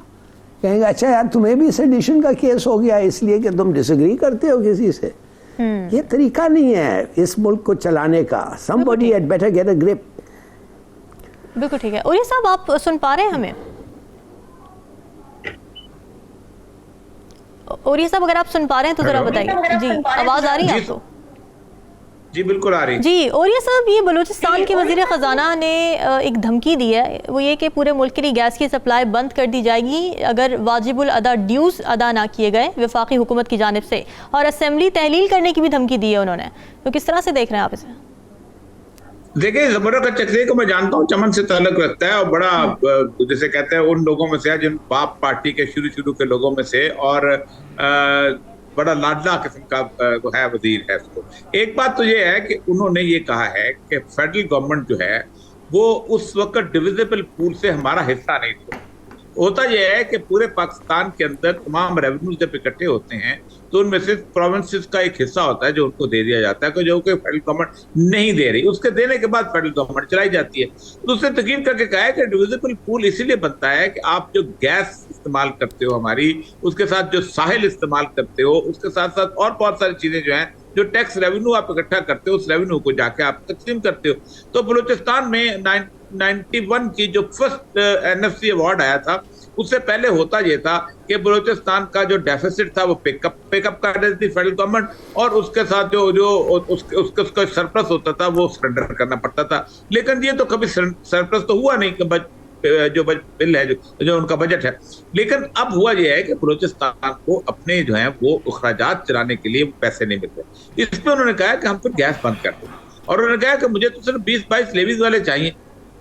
कहेंगे अच्छा यार तुम्हें भी सेडिशन का केस हो गया इसलिए कि तुम डिसएग्री करते हो किसी से। ये तरीका नहीं है इस मुल्क को चलाने का। somebody had better get a grip। बिल्कुल ठीक है। और ये साहब आप सुन पा रहे हैं हमें? और ये साहब अगर आप सुन पा रहे हैं तो जरा बताइए। जी आवाज आ रही है आपको? जी बिल्कुल आ रही। जी, और ये साहब ये बलूचिस्तान के वज़ीर ख़जाना ने एक धमकी दी है, वो ये कि पूरे मुल्क के लिए गैस की सप्लाई बंद कर दी जाएगी अगर वाजिबुल अदा ड्यूज़ अदा ना किए गए वफाकी हुकूमत की जानिब से, और असेंबली तहलील करने की भी धमकी दी है उन्होंने। तो किस तरह से देख रहे हैं आप इसे? देखिए, ज़बर का चक्री को मैं जानता हूँ, चमन से ताल्लुक रखता है और बड़ा जैसे कहते हैं उन लोगों में से है जिन बाप पार्टी के शुरू के लोगों में से, और बड़ा लाडला किस्म का है वजीर है उसको। एक बात तो ये है कि उन्होंने ये कहा है कि फेडरल गवर्नमेंट जो है वो उस वक्त डिविजिबल पूल से हमारा हिस्सा नहीं था। होता यह है कि पूरे पाकिस्तान के अंदर तमाम रेवेन्यू जब इकट्ठे होते हैं तो उनमें से प्रोविंसेस का एक हिस्सा होता है जो उनको दे दिया जाता है, जो कि फेडरल गवर्नमेंट नहीं दे रही, उसके देने के बाद फेडरल गवर्नमेंट चलाई जाती है। तो उसने तकीद करके कहा है कि डिविजिबल पूल इसीलिए बनता है कि आप जो गैस इस्तेमाल करते हो हमारी, उसके साथ जो साहिल इस्तेमाल करते हो, उसके साथ साथ और बहुत सारी चीजें जो हैं, जो टैक्स रेवेन्यू आप इकट्ठा करते हो, उस रेवेन्यू को जाके आप तकसीम करते हो। तो बलूचिस्तान में 91 की जो फर्स्ट NFC अवार्ड आया था, उससे पहले होता यह था कि बलूचिस्तान का जो डेफिसिट था वो पिकअप कर देती थी फेडरल गवर्नमेंट, और उसके साथ जो उसका सरप्लस होता था वो सरेंडर करना पड़ता था। लेकिन ये तो कभी सरप्लस तो हुआ नहीं कि जो बिल है जो उनका बजट है। लेकिन अब हुआ यह है कि बलूचिस्तान को अपने जो है वो अखराजात चलाने के लिए पैसे नहीं मिल रहे। इस पर उन्होंने कहा कि हम फिर गैस बंद कर दें, और उन्होंने कहा कि मुझे तो सिर्फ 20-22 लेवीज वाले चाहिए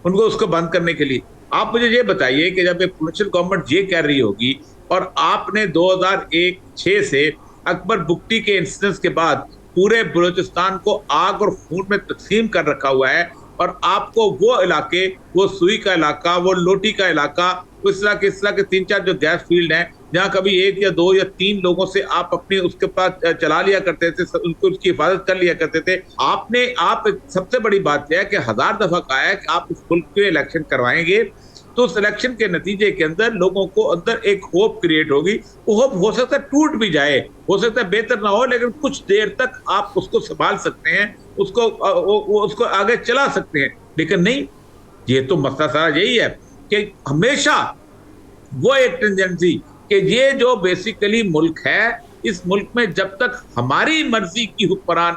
उनको उसको बंद करने के लिए। आप मुझे ये बताइए कि जब एक प्रोविंशियल गवर्नमेंट ये कह रही होगी, और आपने 2001-06 से अकबर बुगटी के इंसिडेंस के बाद पूरे बलूचिस्तान को आग और खून में तकसीम कर रखा हुआ है, और आपको वो इलाके, वो सुई का इलाका, वो लोटी का इलाका, इस तरह के 3-4 जो गैस फील्ड हैं जहाँ कभी 1 या 2 या 3 लोगों से आप अपने उसके पास चला लिया करते थे, उनको उसकी हिफाजत कर लिया करते थे। आप सबसे बड़ी बात यह है कि 1000 दफा कहा है कि आप इस मुल्क के इलेक्शन करवाएंगे, तो उस इलेक्शन के नतीजे के अंदर लोगों को अंदर एक होप क्रिएट होगी। वो होप हो सकता है टूट भी जाए, हो सकता है बेहतर ना हो, लेकिन कुछ देर तक आप उसको संभाल सकते हैं, उसको आगे चला सकते हैं। लेकिन नहीं, ये तो मसला सारा यही है कि हमेशा वो एक टेंडेंसी कि ये जो बेसिकली मुल्क है, इस मुल्क में जब तक हमारी मर्जी की हुक्मरान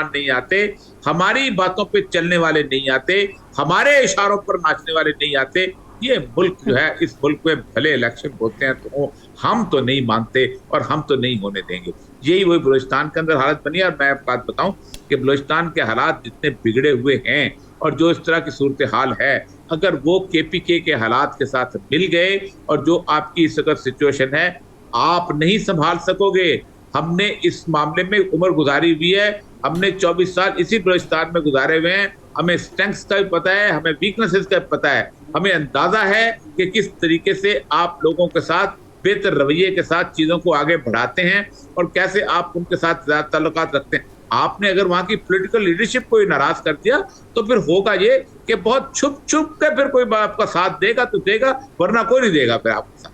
नहीं आते, हमारी बातों पे चलने वाले नहीं आते, हमारे इशारों पर नाचने वाले नहीं आते, ये मुल्क जो है, इस मुल्क में भले इलेक्शन होते हैं तो हम तो नहीं मानते और हम तो नहीं होने देंगे। यही वही बलूचिस्तान के अंदर हालत बनी है। और मैं एक बात बताऊं कि बलूचिस्तान के हालात जितने बिगड़े हुए हैं और जो इस तरह की सूरत हाल है, अगर वो KPK के हालात के साथ मिल गए और जो आपकी इस वक्त सिचुएशन है, आप नहीं संभाल सकोगे। हमने इस मामले में उम्र गुजारी हुई है, हमने 24 साल इसी बलूचिस्तान में गुजारे हुए हैं, हमें स्ट्रेंथ्स का भी पता है, हमें वीकनेसेस का भी पता है, हमें अंदाजा है कि किस तरीके से आप लोगों के साथ बेहतर रवैये के साथ चीज़ों को आगे बढ़ाते हैं और कैसे आप उनके साथ ज़्यादा ताल्लुकात रखते हैं। आपने अगर वहाँ की पॉलिटिकल लीडरशिप को नाराज कर दिया तो फिर होगा ये कि बहुत छुप के फिर कोई आपका साथ देगा तो देगा, वरना कोई नहीं देगा फिर आपके साथ।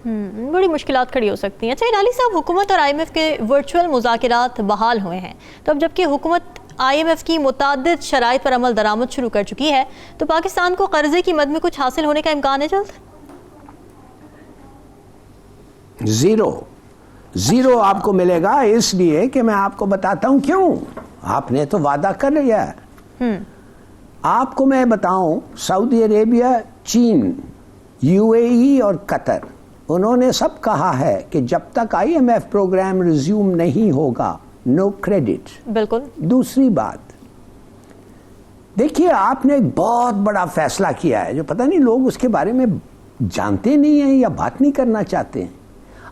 बड़ी मुश्किलात खड़ी हो सकती हैं। अच्छा हिलाली साहब, हुकूमत और IMF के वर्चुअल मुज़ाकरात बहाल हुए हैं, तो अब जबकि हुकूमत IMF की मुतादिद शराइत पर अमल दरामद शुरू कर चुकी है, तो पाकिस्तान को कर्जे की मद में कुछ हासिल होने का इम्कान है जल्द? जीरो आपको मिलेगा, इसलिए कि मैं आपको बताता हूं क्यों। आपने तो वादा कर लिया है। आपको मैं बताऊं, सऊदी अरेबिया, चीन, UAE और कतर, उन्होंने सब कहा है कि जब तक IMF प्रोग्राम रिज्यूम नहीं होगा, नो क्रेडिट। बिल्कुल। दूसरी बात, देखिए, आपने एक बहुत बड़ा फैसला किया है जो पता नहीं लोग उसके बारे में जानते नहीं हैं या बात नहीं करना चाहते हैं।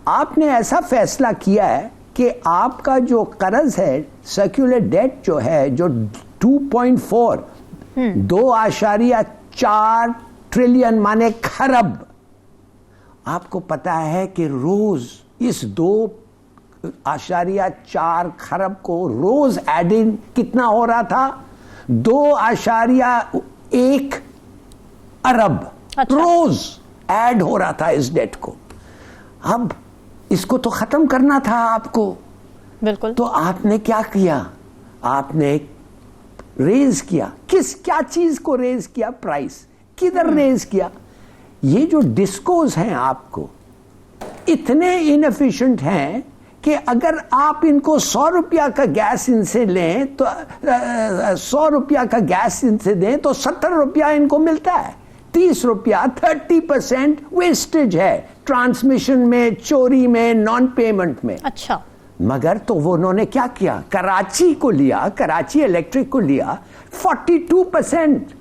आपने ऐसा फैसला किया है कि आपका जो कर्ज है, सर्कुलर डेट जो है, जो 2.4 2.4 ट्रिलियन माने खरब, आपको पता है कि रोज इस 2.4 खरब को रोज एडिंग कितना हो रहा था? 2.1 अरब रोज ऐड हो रहा था इस डेट को। अब इसको तो खत्म करना था आपको। बिल्कुल। तो आपने क्या किया? आपने रेज किया। क्या चीज को रेज किया? प्राइस। किधर रेज किया? ये जो डिस्कोज हैं आपको इतने इनएफिशिएंट हैं कि अगर आप इनको 100 रुपया का गैस इनसे लें तो 100 रुपया का गैस इनसे दें तो 70 रुपया इनको मिलता है। 30 रुपया 30% वेस्टेज है ट्रांसमिशन में, चोरी में, नॉन पेमेंट में। अच्छा। मगर तो वो उन्होंने क्या किया? कराची को लिया, कराची इलेक्ट्रिक को लिया, 42%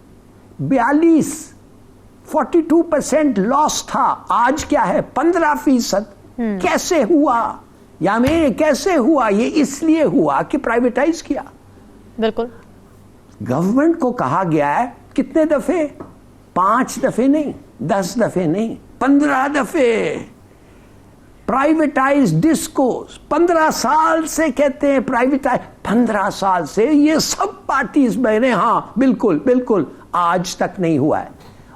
42% लॉस था। आज क्या है? 15%। कैसे हुआ? या में कैसे हुआ? ये इसलिए हुआ कि प्राइवेटाइज किया। बिल्कुल। गवर्नमेंट को कहा गया है कितने दफे? 5 दफे नहीं, 10 दफे नहीं, 15 दफे प्राइवेटाइज डिस्कोस। 15 साल से कहते हैं प्राइवेटाइज, 15 साल से ये सब पार्टीज बहने, हाँ बिल्कुल बिल्कुल, आज तक नहीं हुआ है।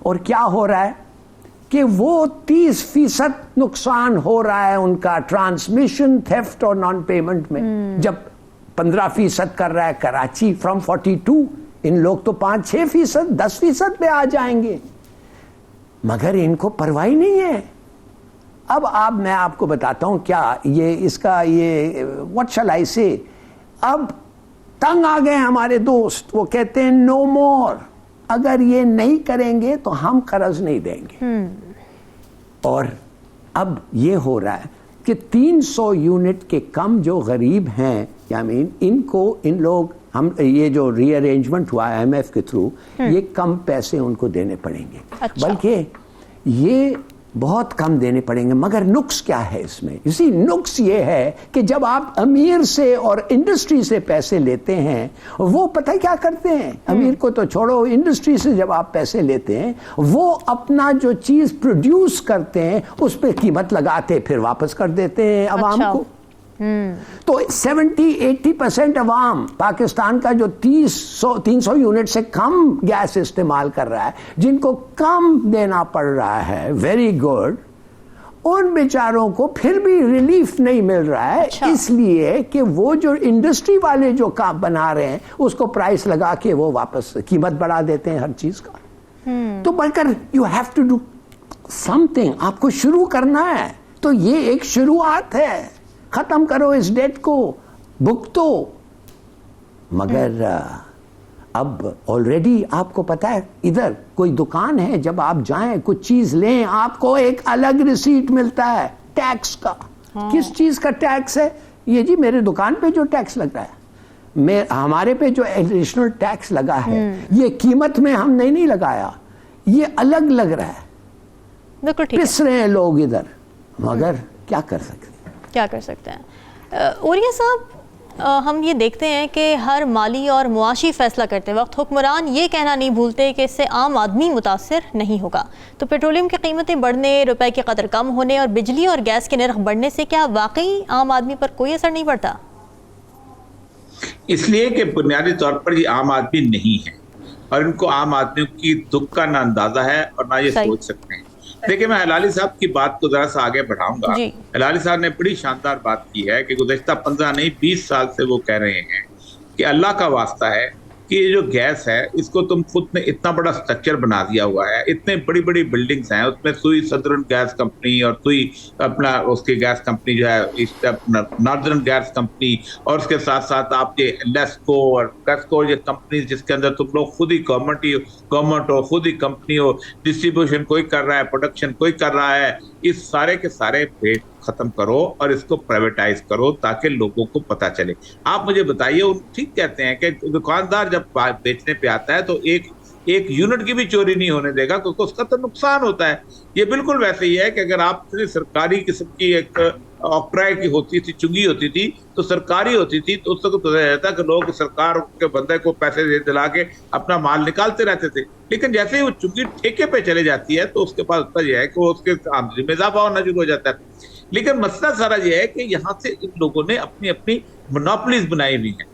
और क्या हो रहा है कि वो 30% नुकसान हो रहा है उनका ट्रांसमिशन, थेफ्ट और नॉन पेमेंट में। जब 15% कर रहा है कराची फ्रॉम 42, इन लोग तो 5-6%, 10% पे आ जाएंगे। मगर इनको परवाह नहीं है। अब मैं आपको बताता हूं क्या ये इसका ये व्हाट शैल आई से। अब तंग आ गए हमारे दोस्त, वो कहते हैं नो मोर, अगर ये नहीं करेंगे तो हम कर्ज नहीं देंगे। और अब ये हो रहा है कि 300 यूनिट के कम जो गरीब हैं, इनको इन लोग, हम ये जो रीअरेंजमेंट हुआ है IMF के थ्रू, ये कम पैसे उनको देने पड़ेंगे। अच्छा। बल्कि ये बहुत कम देने पड़ेंगे। मगर नुक्स क्या है इसमें? इसी नुक्स ये है कि जब आप अमीर से और इंडस्ट्री से पैसे लेते हैं, वो पता है क्या करते हैं? अमीर को तो छोड़ो, इंडस्ट्री से जब आप पैसे लेते हैं, वो अपना जो चीज प्रोड्यूस करते हैं उस पर कीमत लगाते फिर वापस कर देते हैं अवाम को। तो 70-80% अवाम पाकिस्तान का जो 300 यूनिट से कम गैस इस्तेमाल कर रहा है, जिनको कम देना पड़ रहा है, वेरी गुड, उन बेचारों को फिर भी रिलीफ नहीं मिल रहा है। अच्छा। इसलिए कि वो जो इंडस्ट्री वाले जो काम बना रहे हैं उसको प्राइस लगा के वो वापस कीमत बढ़ा देते हैं हर चीज का। तो बल्कि you have to do something, आपको शुरू करना है। तो ये एक शुरुआत है, खत्म करो इस डेट को, भुगतो। मगर अब ऑलरेडी आपको पता है, इधर कोई दुकान है, जब आप जाएं कुछ चीज लें, आपको एक अलग रिसीट मिलता है टैक्स का। किस चीज का टैक्स है? ये जी मेरे दुकान पे जो टैक्स लग रहा है, हमारे पे जो एडिशनल टैक्स लगा है, ये कीमत में हमने नहीं लगाया, ये अलग लग रहा है। बिल्कुल ठीक। पिस रहे हैं लोग इधर, मगर क्या कर सकते हैं? ओरिया साहब, हम ये देखते हैं कि हर माली और मुआशी फैसला करते वक्त हुक्मरान ये कहना नहीं भूलते कि इससे आम आदमी मुतासिर नहीं होगा। तो पेट्रोलियम की कीमतें बढ़ने, रुपए की कदर कम होने और बिजली और गैस के नर्ख बढ़ने से क्या वाकई आम आदमी पर कोई असर नहीं पड़ता? इसलिए कि बुनियादी तौर पर ये आम आदमी नहीं है और इनको आम आदमी की दुख का ना अंदाजा है और ना ये सोच सकते हैं। देखिए, मैं हलाली साहब की बात को जरा सा आगे बढ़ाऊंगा। हलाली साहब ने बड़ी शानदार बात की है कि गुज़श्ता 15 नहीं 20 साल से वो कह रहे हैं कि अल्लाह का वास्ता है कि ये जो गैस है, इसको तुम खुद ने इतना बड़ा स्ट्रक्चर बना दिया हुआ है, इतने बड़ी बड़ी बिल्डिंग्स हैं, उसमें सुई सदर्न गैस कंपनी और सुई अपना उसकी गैस कंपनी जो है नॉर्दर्न गैस कंपनी, और उसके साथ साथ आप ये लेस्को और कैस्को, ये कंपनी जिसके अंदर तुम लोग खुद ही गवर्नमेंट हो, खुद ही कंपनी हो, डिस्ट्रीब्यूशन कोई कर रहा है, प्रोडक्शन कोई कर रहा है, इस सारे के सारे पे खत्म करो और इसको प्राइवेटाइज करो ताकि लोगों को पता चले। आप मुझे बताइए, वो ठीक कहते हैं कि दुकानदार जब बेचने पे आता है तो एक यूनिट की भी चोरी नहीं होने देगा, क्योंकि उसका तो नुकसान होता है। ये बिल्कुल वैसे ही है कि अगर आपने सरकारी किस्म की एक ऑक्ट्राय की होती थी, चुंगी होती थी, तो सरकारी होती थी, तो उसको तो रहता कि लोग सरकार के बंदे को पैसे दिला के अपना माल निकालते रहते थे। लेकिन जैसे ही वो चुंगी ठेके पे चले जाती है तो उसके पास होता यह है कि वो उसके आमदनी में इजाफा होना शुरू हो जाता है। लेकिन मसला सारा यह है कि यहाँ से इन लोगों ने अपनी अपनी मोनोपोलीज बनाई हुई है।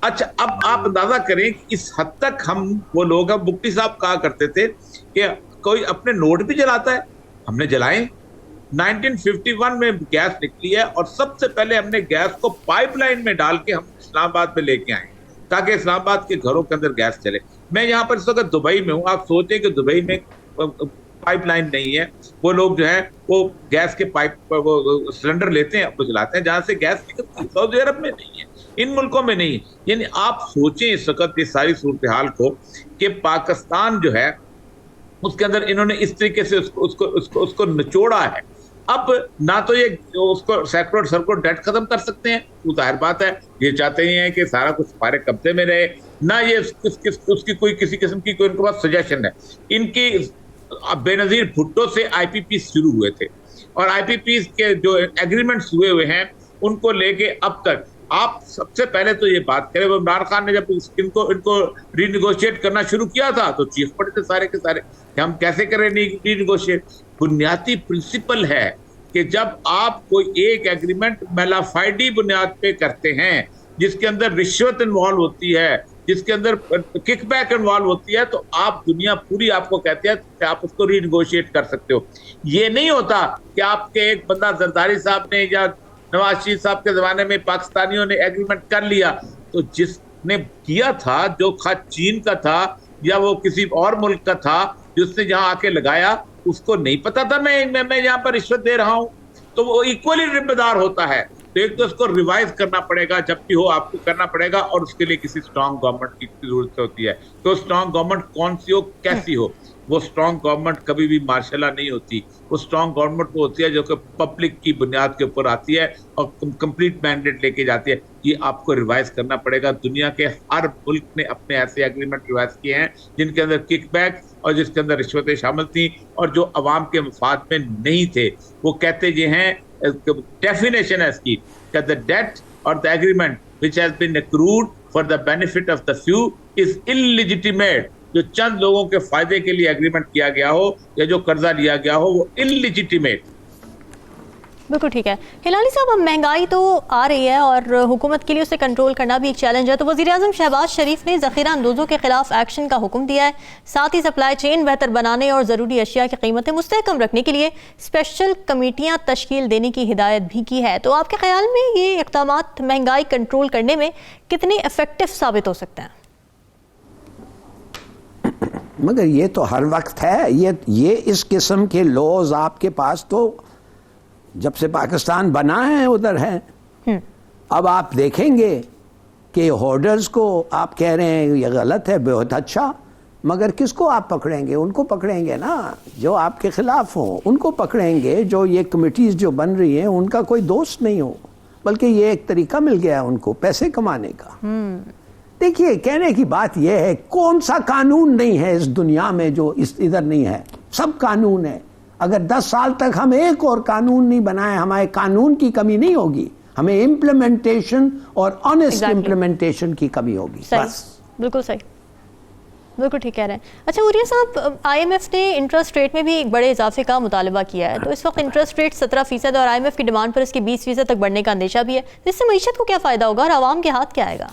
अच्छा, अब आप अंदाजा करें कि इस हद तक हम वो लोग, अब मुफ्ती साहब कहा करते थे कि कोई अपने नोट भी जलाता है, हमने जलाए। 1951 में गैस निकली है और सबसे पहले हमने गैस को पाइपलाइन में डाल के हम इस्लामाबाद में लेके आए ताकि इस्लामाबाद के घरों के अंदर गैस चले। मैं यहाँ पर इस वक्त दुबई में हूँ। आप सोचें कि दुबई में पाइपलाइन नहीं है, वो लोग जो है वो गैस के पाइप वो सिलेंडर लेते हैं, वो जलाते हैं, जहां से गैस निकलती है। सऊदी अरब में नहीं है, इन मुल्कों में नहीं है। यानी आप सोचें इस वक्त ये सारी सूरत हाल को कि पाकिस्तान जो है उसके अंदर इन्होंने इस तरीके से उसको निचोड़ा है। अब ना तो ये उसको सैकड़ों डेट खत्म कर सकते हैं, वो जाहिर बात है, ये चाहते ही हैं कि सारा कुछ हमारे कब्जे में रहे, ना ये उसकी कोई किसी किस्म की कोई इनके पास सजेशन है। इनकी बेनजीर भुट्टो से IPP शुरू हुए थे और IPP के जो एग्रीमेंट्स हुए हैं उनको लेके अब तक आप सबसे पहले तो ये बात करें, इमरान खान ने जब इनको रीनिगोशिएट करना शुरू किया था तो चीख पड़े थे सारे के सारे कि हम कैसे करें रीनिगोशिएट। बुनियादी प्रिंसिपल है कि जब आप कोई एक एग्रीमेंट मेलाफाइडी बुनियाद पे करते हैं, जिसके अंदर रिश्वत इन्वॉल्व होती है, जिसके अंदर किकबैक इन्वॉल्व होती है, तो आप दुनिया पूरी आपको कहते हैं कि आप उसको रीनिगोशिएट कर सकते हो। ये नहीं होता कि आपके एक बंदा जरदारी साहब ने या नवाज शरीफ साहब के जमाने में पाकिस्तानियों ने एग्रीमेंट कर लिया, तो जिसने किया था, जो खा चीन का था या वो किसी और मुल्क का था जिसने यहाँ आके लगाया, उसको नहीं पता था मैं यहाँ पर रिश्वत दे रहा हूँ, तो वो इक्वली जिम्मेदार होता है। तो एक तो इसको रिवाइज करना पड़ेगा, जब भी हो आपको करना पड़ेगा, और उसके लिए किसी स्ट्रांग गवर्नमेंट की जरूरत होती है। तो स्ट्रांग गवर्नमेंट कौन सी हो, कैसी हो? वो स्ट्रांग गवर्नमेंट कभी भी मार्शला नहीं होती। वो स्ट्रांग गवर्नमेंट वो होती है जो कि पब्लिक की बुनियाद के ऊपर आती है और कंप्लीट मैंडेट लेके जाती है। ये आपको रिवाइज करना पड़ेगा। दुनिया के हर मुल्क ने अपने ऐसे एग्रीमेंट रिवाइज किए हैं जिनके अंदर किकबैक और जिसके अंदर रिश्वतें शामिल थी और जो अवाम के मफाद में नहीं थे। वो कहते ये हैं, डेफिनेशन है इसकी, द डेट और the agreement which has been accrued for the benefit of the few is illegitimate. जो चंद लोगों के फायदे के लिए एग्रीमेंट किया गया हो या जो कर्जा लिया गया हो, वो इलिजिटिमेट। बिल्कुल ठीक है। हिलाली साहब, अब महंगाई तो आ रही है और हुकूमत के लिए उसे कंट्रोल करना भी एक चैलेंज है, तो वज़ीर-ए-आज़म शहबाज शरीफ ने ज़ख़ीरा अंदोज़ों के खिलाफ एक्शन का हुक्म दिया है। साथ ही सप्लाई चेन बेहतर बनाने और ज़रूरी अशिया की कीमतें मुस्तहकम रखने के लिए स्पेशल कमेटियाँ तश्कील देने की हिदायत भी की है। तो आपके ख्याल में ये इक़दामात महंगाई कंट्रोल करने में कितने इफ़ेक्टिव साबित हो सकते हैं? मगर ये तो हर वक्त है, ये इस किस्म के लॉज आपके पास तो जब से पाकिस्तान बना है उधर है। अब आप देखेंगे कि होर्डर्स को आप कह रहे हैं ये गलत है, बहुत अच्छा, मगर किसको आप पकड़ेंगे? उनको पकड़ेंगे ना जो आपके खिलाफ हो, उनको पकड़ेंगे। जो ये कमिटीज जो बन रही हैं उनका कोई दोस्त नहीं हो, बल्कि ये एक तरीका मिल गया है उनको पैसे कमाने का। देखिए, कहने की बात यह है, कौन सा कानून नहीं है इस दुनिया में जो इधर नहीं है? सब कानून है। अगर 10 साल तक हम एक और कानून नहीं बनाए, हमारे कानून की कमी नहीं होगी, हमें इम्प्लीमेंटेशन और ऑनेस्ट इम्प्लीमेंटेशन की कमी होगी। बस बिल्कुल सही, बिल्कुल ठीक कह रहे हैं। अच्छा उरिया साहब, IMF ने इंटरेस्ट रेट में भी एक बड़े इजाफे का मुतालबा किया है, तो इस वक्त इंटरेस्ट रेट 17% और IMF की डिमांड पर इसकी 20% तक बढ़ने का अंदेशा भी है। इससे मईशत को क्या फ़ायदा होगा और आवाम के हाथ क्या आएगा?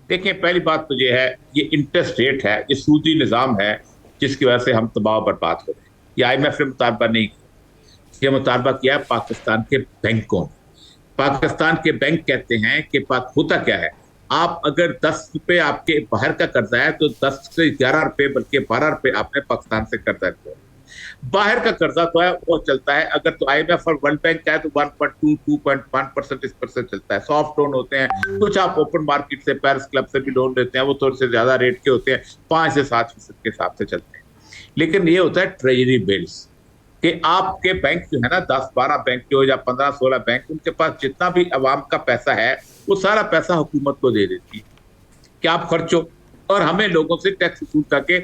देखिए, पहली बात तो ये है, ये इंटरेस्ट रेट है, ये सूदी निज़ाम है जिसकी वजह से हम तबाह बर्बाद हो रहे हैं। ये IMF ने मुतालबा नहीं किया, ये मुतालबा किया पाकिस्तान के बैंकों ने। पाकिस्तान के बैंक कहते हैं कि होता क्या है, आप अगर 10 रुपये आपके बाहर का कर्जा है तो 10 से 11 रुपये बल्कि 12 रुपये आपने पाकिस्तान से कर्जा लिया। बाहर का कर्जा तो है वो चलता है, अगर तो IMF और वर्ल्ड बैंक का है तो 1.2-2.1% इस पर से चलता है। सॉफ्ट लोन होते हैं, कुछ आप ओपन मार्केट से, पेरिस क्लब से भी लोन लेते हैं, वो थोड़े से ज्यादा रेट के होते हैं, 5 से 7% के हिसाब से चलते हैं। लेकिन ये होता है ट्रेजरी बिल्स। कि आपके बैंक जो है ना 10-12 बैंक जो या 15-16 बैंक, उनके पास जितना भी अवाम का पैसा है वो सारा पैसा हुकूमत को दे देती है कि आप खर्चो और हमें लोगों से टैक्स वसूल करके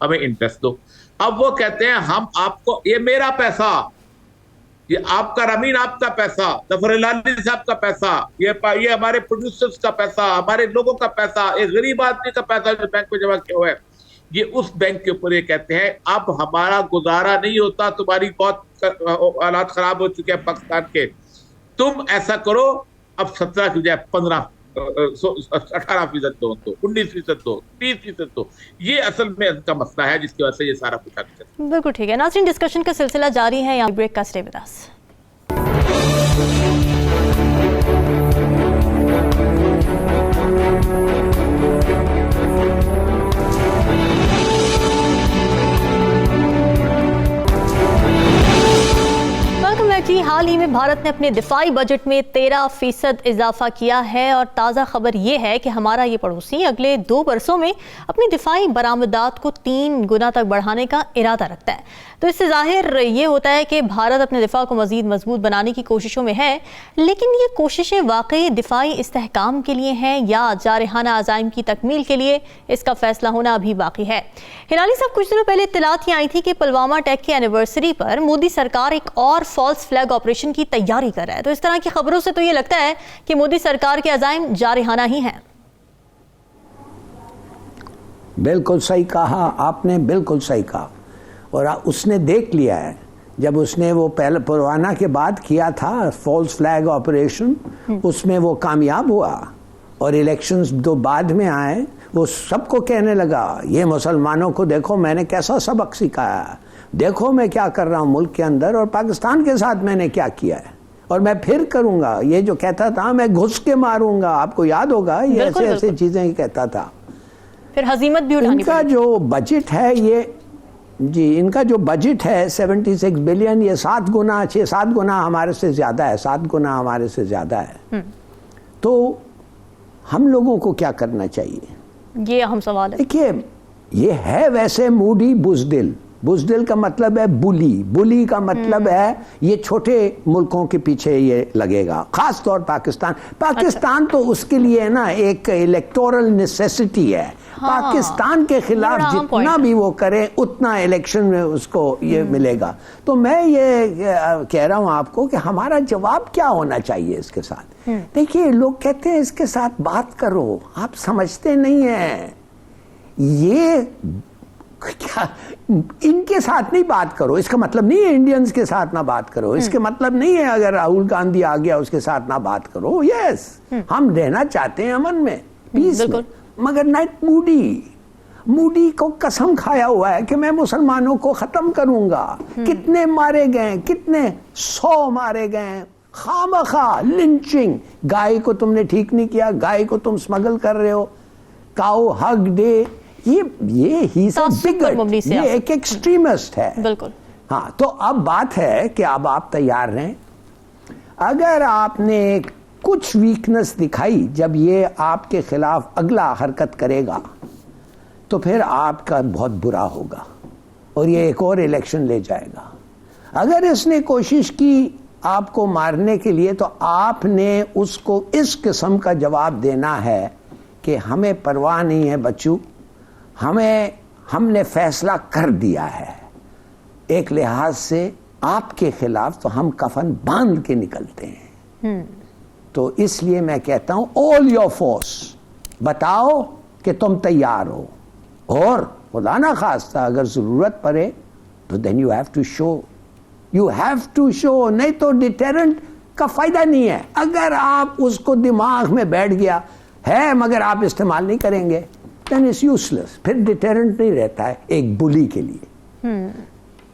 हमें इंटरेस्ट दो। अब वो कहते हैं हम आपको, ये मेरा पैसा, ये आपका रमीन आपका पैसा, जफर हिलाली साहब का पैसा, ये हमारे प्रोड्यूसर्स का पैसा, हमारे लोगों का पैसा, ये गरीब आदमी का पैसा जो बैंक में जमा किया हुआ है, ये उस बैंक के ऊपर ये कहते हैं अब हमारा गुजारा नहीं होता, तुम्हारी बहुत हालात खराब हो चुके हैं पाकिस्तान के, तुम ऐसा करो अब 17 की बजाय 18% दो, तो 19% दो, 30% दो। ये असल में इनका मसला है जिसकी वजह से ये सारा कुछ है। बिल्कुल ठीक है नाज़रीन, डिस्कशन का सिलसिला जारी है, यहाँ ब्रेक का स्टे विद अस। जी, हाल ही में भारत ने अपने दिफाई बजट में 13% इजाफा किया है और ताज़ा खबर यह है कि हमारा ये पड़ोसी अगले 2 बरसों में अपनी दिफाई बरामदात को 3 गुना तक बढ़ाने का इरादा रखता है। तो इससे जाहिर ये होता है कि भारत अपने दिफा को मज़ीद मजबूत बनाने की कोशिशों में है, लेकिन ये कोशिशें वाकई दिफाई इस्तेहकाम के लिए हैं या जारहाना अज़ाइम की तकमील के लिए, इसका फैसला होना अभी बाकी है। हिलाली साहब, कुछ दिनों पहले इत्तलात ये आई थी कि पुलवामा अटैक की एनिवर्सरी पर मोदी सरकार एक और फॉल्स फ्लैग ऑपरेशन की तैयारी कर रहा है। तो इस तरह की खबरों से तो ये लगता है कि मोदी सरकार के अज़ाइम जारहाना ही हैं। बिल्कुल सही कहा आपने, बिल्कुल सही कहा। और उसने देख लिया है, जब उसने वो पहले पुलवामा के बाद किया था फॉल्स फ्लैग ऑपरेशन, उसमें वो कामयाब हुआ और इलेक्शंस जो बाद में आए वो सबको कहने लगा ये मुसलमानों को देखो मैंने कैसा सबक सिखाया, देखो मैं क्या कर रहा हूँ मुल्क के अंदर और पाकिस्तान के साथ मैंने क्या किया है और मैं फिर करूँगा। ये जो कहता था मैं घुस के मारूंगा, आपको याद होगा ये ऐसे ऐसे चीज़ें कहता था। फिर हजीमत भी उठानी इनका जो बजट है ये जी, इनका जो बजट है 76 बिलियन, ये 7 गुना 6-7 गुना हमारे से ज़्यादा है, 7 गुना हमारे से ज़्यादा है। तो हम लोगों को क्या करना चाहिए, ये अहम सवाल है। देखिए ये है वैसे मूडी बुज़दिल, बुज़दिल का मतलब है बुली, बुली का मतलब है ये छोटे मुल्कों के पीछे ये लगेगा, खास तौर पाकिस्तान। पाकिस्तान तो उसके लिए ना एक इलेक्टोरल नेसेसिटी है। हाँ, पाकिस्तान के खिलाफ जितना भी वो करे उतना इलेक्शन में उसको ये मिलेगा। तो मैं ये कह रहा हूँ आपको कि हमारा जवाब क्या होना चाहिए इसके साथ। देखिए लोग कहते हैं इसके साथ बात करो, आप समझते नहीं है ये क्या, इनके साथ नहीं बात करो, इसका मतलब नहीं है इंडियंस के साथ ना बात करो, इसके मतलब नहीं है अगर राहुल गांधी आ गया उसके साथ ना बात करो। यस, हम रहना चाहते हैं अमन में, पीस में, मगर नाइट मूडी को कसम खाया हुआ है कि मैं मुसलमानों को खत्म करूंगा। कितने मारे गए, कितने 100 मारे गए, खामखा लिंचिंग। गाय को तुमने ठीक नहीं किया, गाय को तुम स्मगल कर रहे हो, काउ हग डे, ये ही ये एक एक्सट्रीमिस्ट है। बिल्कुल। हाँ, तो अब बात है कि अब आप तैयार हैं, अगर आपने कुछ वीकनेस दिखाई जब ये आपके खिलाफ अगला हरकत करेगा तो फिर आपका बहुत बुरा होगा और ये एक और इलेक्शन ले जाएगा। अगर इसने कोशिश की आपको मारने के लिए तो आपने उसको इस किस्म का जवाब देना है कि हमें परवाह नहीं है बच्चू, हमने फैसला कर दिया है, एक लिहाज से आपके खिलाफ तो हम कफन बांध के निकलते हैं। तो इसलिए मैं कहता हूं ऑल योर फोर्स, बताओ कि तुम तैयार हो और खुदा ना खास्ता अगर जरूरत पड़े तो then you have to show, नहीं तो डिटेरेंट का फायदा नहीं है। अगर आप उसको दिमाग में बैठ गया है मगर आप इस्तेमाल नहीं करेंगे then it's useless, फिर डिटेरेंट नहीं रहता है एक बुली के लिए।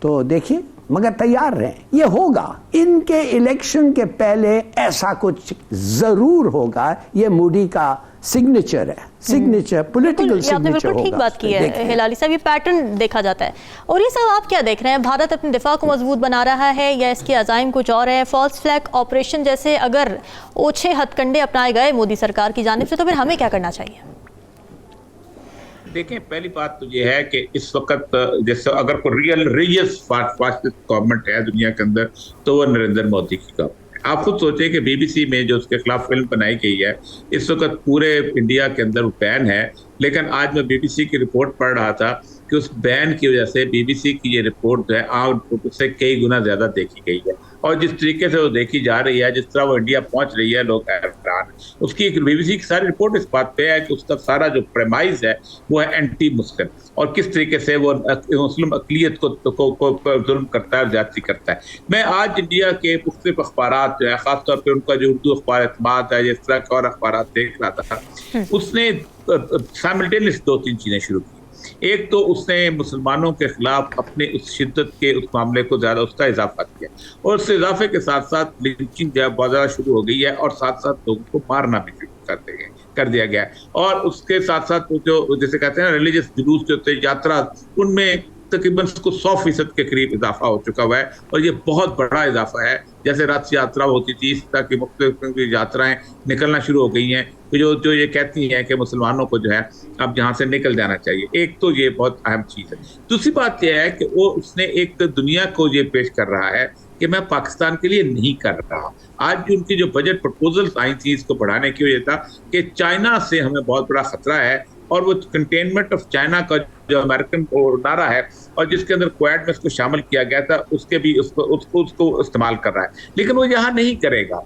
तो देखिए, मगर तैयार रहें, ये होगा, इनके इलेक्शन के पहले ऐसा कुछ जरूर होगा। ये मोदी का सिग्नेचर है, सिग्नेचर, पॉलिटिकल सिग्नेचर होगा। ठीक बात की है हिलाली साहब, ये पैटर्न देखा जाता है। और ये सब आप क्या देख रहे हैं, भारत अपने दिफा को मजबूत बना रहा है या इसके अज़ाइम कुछ और है? फॉल्स फ्लैग ऑपरेशन जैसे अगर ओछे हथकंडे अपनाए गए मोदी सरकार की जानिब से तो फिर हमें क्या करना चाहिए? देखें, पहली बात तो ये है कि इस वक्त जैसे अगर कोई रियल रिलीजियस फासिस्ट गवर्नमेंट है दुनिया के अंदर तो वो नरेंद्र मोदी की गवर्नमेंट है। आप खुद सोचें कि बीबीसी में जो उसके खिलाफ फिल्म बनाई गई है, इस वक्त पूरे इंडिया के अंदर बैन है, लेकिन आज मैं बीबीसी की रिपोर्ट पढ़ रहा था कि उस बैन की वजह से बीबीसी की ये रिपोर्ट जो है आम रिपोर्ट से कई गुना ज्यादा देखी गई है, और जिस तरीके से वो देखी जा रही है, जिस तरह वो इंडिया पहुंच रही है, लोग हैरान। उसकी बीबीसी की सारी रिपोर्ट इस बात पे है कि उसका सारा जो प्रेमाइज है वो है एंटी मुस्लिम, और किस तरीके से वो मुस्लिम अकलियत को जुल्म करता है और ज्यादती करता है। मैं आज इंडिया के मुख्तलिफ अखबारात जो है, खासतौर पर उनका जो उर्दू अखबार एतमाद है, जिस तरह के और अखबारात देख रहा था, उसने साइमल्टेनियस 2-3 चीजें शुरू की। एक तो उसने मुसलमानों के खिलाफ अपने उस शिद्दत के उस मामले को ज्यादा उसका इजाफा किया, और उस इजाफे के साथ साथ लिंचिंग जो है बहुत ज्यादा शुरू हो गई है, और साथ साथ लोगों को मारना भी शुरू कर दिया गया है। और उसके साथ साथ जो जैसे कहते हैं रिलीजियस जुलूस जो थे, यात्रा, उनमें तकरीबन 100% के करीब इजाफा हो चुका हुआ है, और ये बहुत बड़ा इजाफा है। जैसे रथ यात्रा होती थी, इस तरह की मुख्तलिफ यात्राएं निकलना शुरू हो गई हैं जो ये कहती हैं कि मुसलमानों को जो है अब यहाँ से निकल जाना चाहिए। एक तो ये बहुत अहम चीज़ है। दूसरी बात यह है कि वो उसने एक दुनिया को ये पेश कर रहा है कि मैं पाकिस्तान के लिए नहीं कर रहा। आज भी उनकी जो बजट प्रपोजल्स आई थी इसको बढ़ाने की वजह था कि चाइना से हमें बहुत बड़ा खतरा है, और वो कंटेनमेंट ऑफ चाइना का जो अमेरिकन नारा है, और जिसके अंदर क्वाड में इसको शामिल किया गया था, उसके भी उसको इस्तेमाल कर रहा है, लेकिन वो यहाँ नहीं करेगा।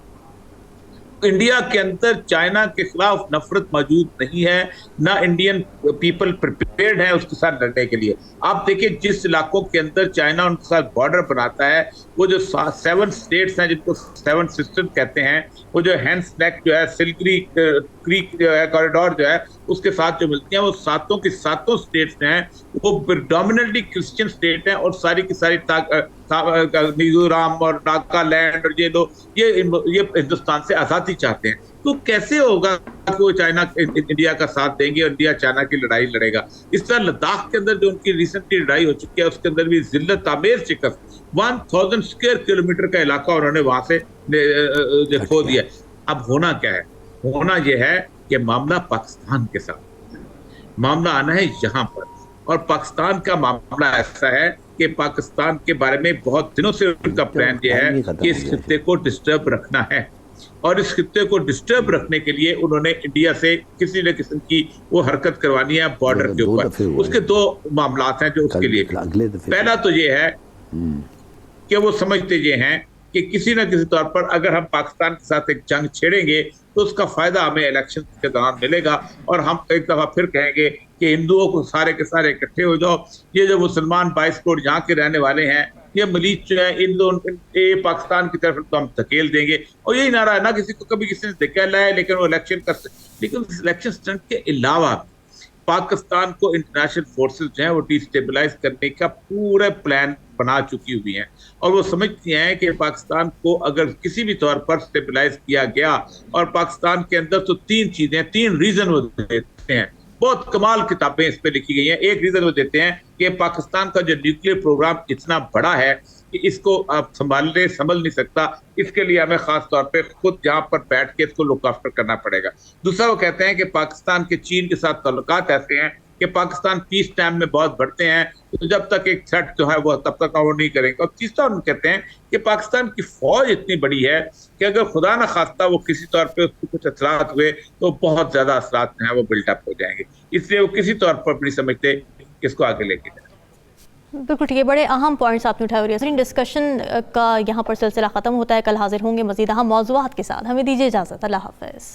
इंडिया के अंदर चाइना के खिलाफ नफरत मौजूद नहीं है, ना इंडियन पीपल प्रिपेयर्ड है उसके साथ लड़ने के लिए। आप देखिए, जिस इलाकों के अंदर चाइना उनके साथ बॉर्डर बनाता है, वो जो 7 स्टेट्स हैं जिनको 7 सिस्टर्स कहते हैं, वो जो हैंस नेक जो है, सिल्करी क्रीक जो है, कॉरिडोर जो है, उसके साथ जो मिलती हैं, वो 7 की 7 स्टेट्स हैं, वो प्रेडोमिनेटली क्रिश्चियन स्टेट हैं, और सारी की सारी मिजोरम और नागालैंड और ये लोग ये हिंदुस्तान से आजादी चाहते हैं। तो कैसे होगा कि वो चाइना इंडिया का साथ देंगे और इंडिया चाइना की लड़ाई लड़ेगा? इस तरह लद्दाख के अंदर जो उनकी रिसेंटली लड़ाई हो चुकी है, उसके अंदर भी जिल्लत आमेर शिकस्त, 1000 स्क्वायर किलोमीटर का इलाका उन्होंने वहां से खो दिया। अब होना क्या है? होना यह है कि मामला पाकिस्तान के साथ, मामला आना है यहाँ पर, और पाकिस्तान का मामला ऐसा है कि पाकिस्तान के बारे में बहुत दिनों से उनका प्लान यह है कि इस खित्ते को डिस्टर्ब रखना है, और इस खित्ते को डिस्टर्ब रखने के लिए उन्होंने इंडिया से किसी न किस्म की वो हरकत करवानी है बॉर्डर के ऊपर। उसके 2 मामला हैं जो उसके लिए। पहला तो ये है कि वो समझते ये हैं कि किसी न किसी तौर पर अगर हम पाकिस्तान के साथ एक जंग छेड़ेंगे तो उसका फायदा हमें इलेक्शन के दौरान मिलेगा, और हम एक दफा फिर कहेंगे कि हिंदुओं को सारे के सारे इकट्ठे हो जाओ, ये जो मुसलमान 22 करोड़ यहाँ के रहने वाले हैं, ये मलीज जो है, ये पाकिस्तान की तरफ तो हम धकेल देंगे। और यही नारा है ना, किसी को कभी किसी ने धकेला है, लेकिन वो इलेक्शन कर सकते। लेकिन इलेक्शन स्टंट के अलावा पाकिस्तान को इंटरनेशनल फोर्सेस जो है वो डिस्टेबलाइज करने का पूरा प्लान बना चुकी हुई हैं, और वो समझती हैं कि पाकिस्तान को अगर किसी भी तौर पर स्टेबलाइज किया गया, और पाकिस्तान के अंदर तो 3 रीजन वो देते हैं। बहुत कमाल किताबें इस पे लिखी गई हैं। एक रीजन वो देते हैं कि पाकिस्तान का जो न्यूक्लियर प्रोग्राम इतना बड़ा है कि इसको आप संभल नहीं सकता, इसके लिए हमें खास तौर पे खुद यहाँ पर बैठ के इसको लुक आफ्टर करना पड़ेगा। दूसरा वो कहते हैं कि पाकिस्तान के चीन के साथ ताल्लुकात ऐसे हैं कि पाकिस्तान पीस टाइम में बहुत बढ़ते हैं, तो जब तक एक थ्रेट जो है वो तब तक वो नहीं करेंगे। और तीसरा उन कहते हैं कि पाकिस्तान की फौज इतनी बड़ी है कि अगर खुदा न खास्ता वो किसी तौर पे उसको कुछ असरात हुए तो बहुत ज्यादा असरात जो है वो बिल्डअप हो जाएंगे, इसलिए वो किसी तौर पर नहीं समझते इसको आगे लेके जाए। बिल्कुल ठीक है, बड़े अहम पॉइंट्स आपने उठाए हुए हैं। डिस्कशन का यहाँ पर सिलसिला ख़त्म होता है, कल हाजिर होंगे मज़ीद अहम मौज़ूआत के साथ। हमें दीजिए इजाज़त, अल्लाह हाफ़िज़।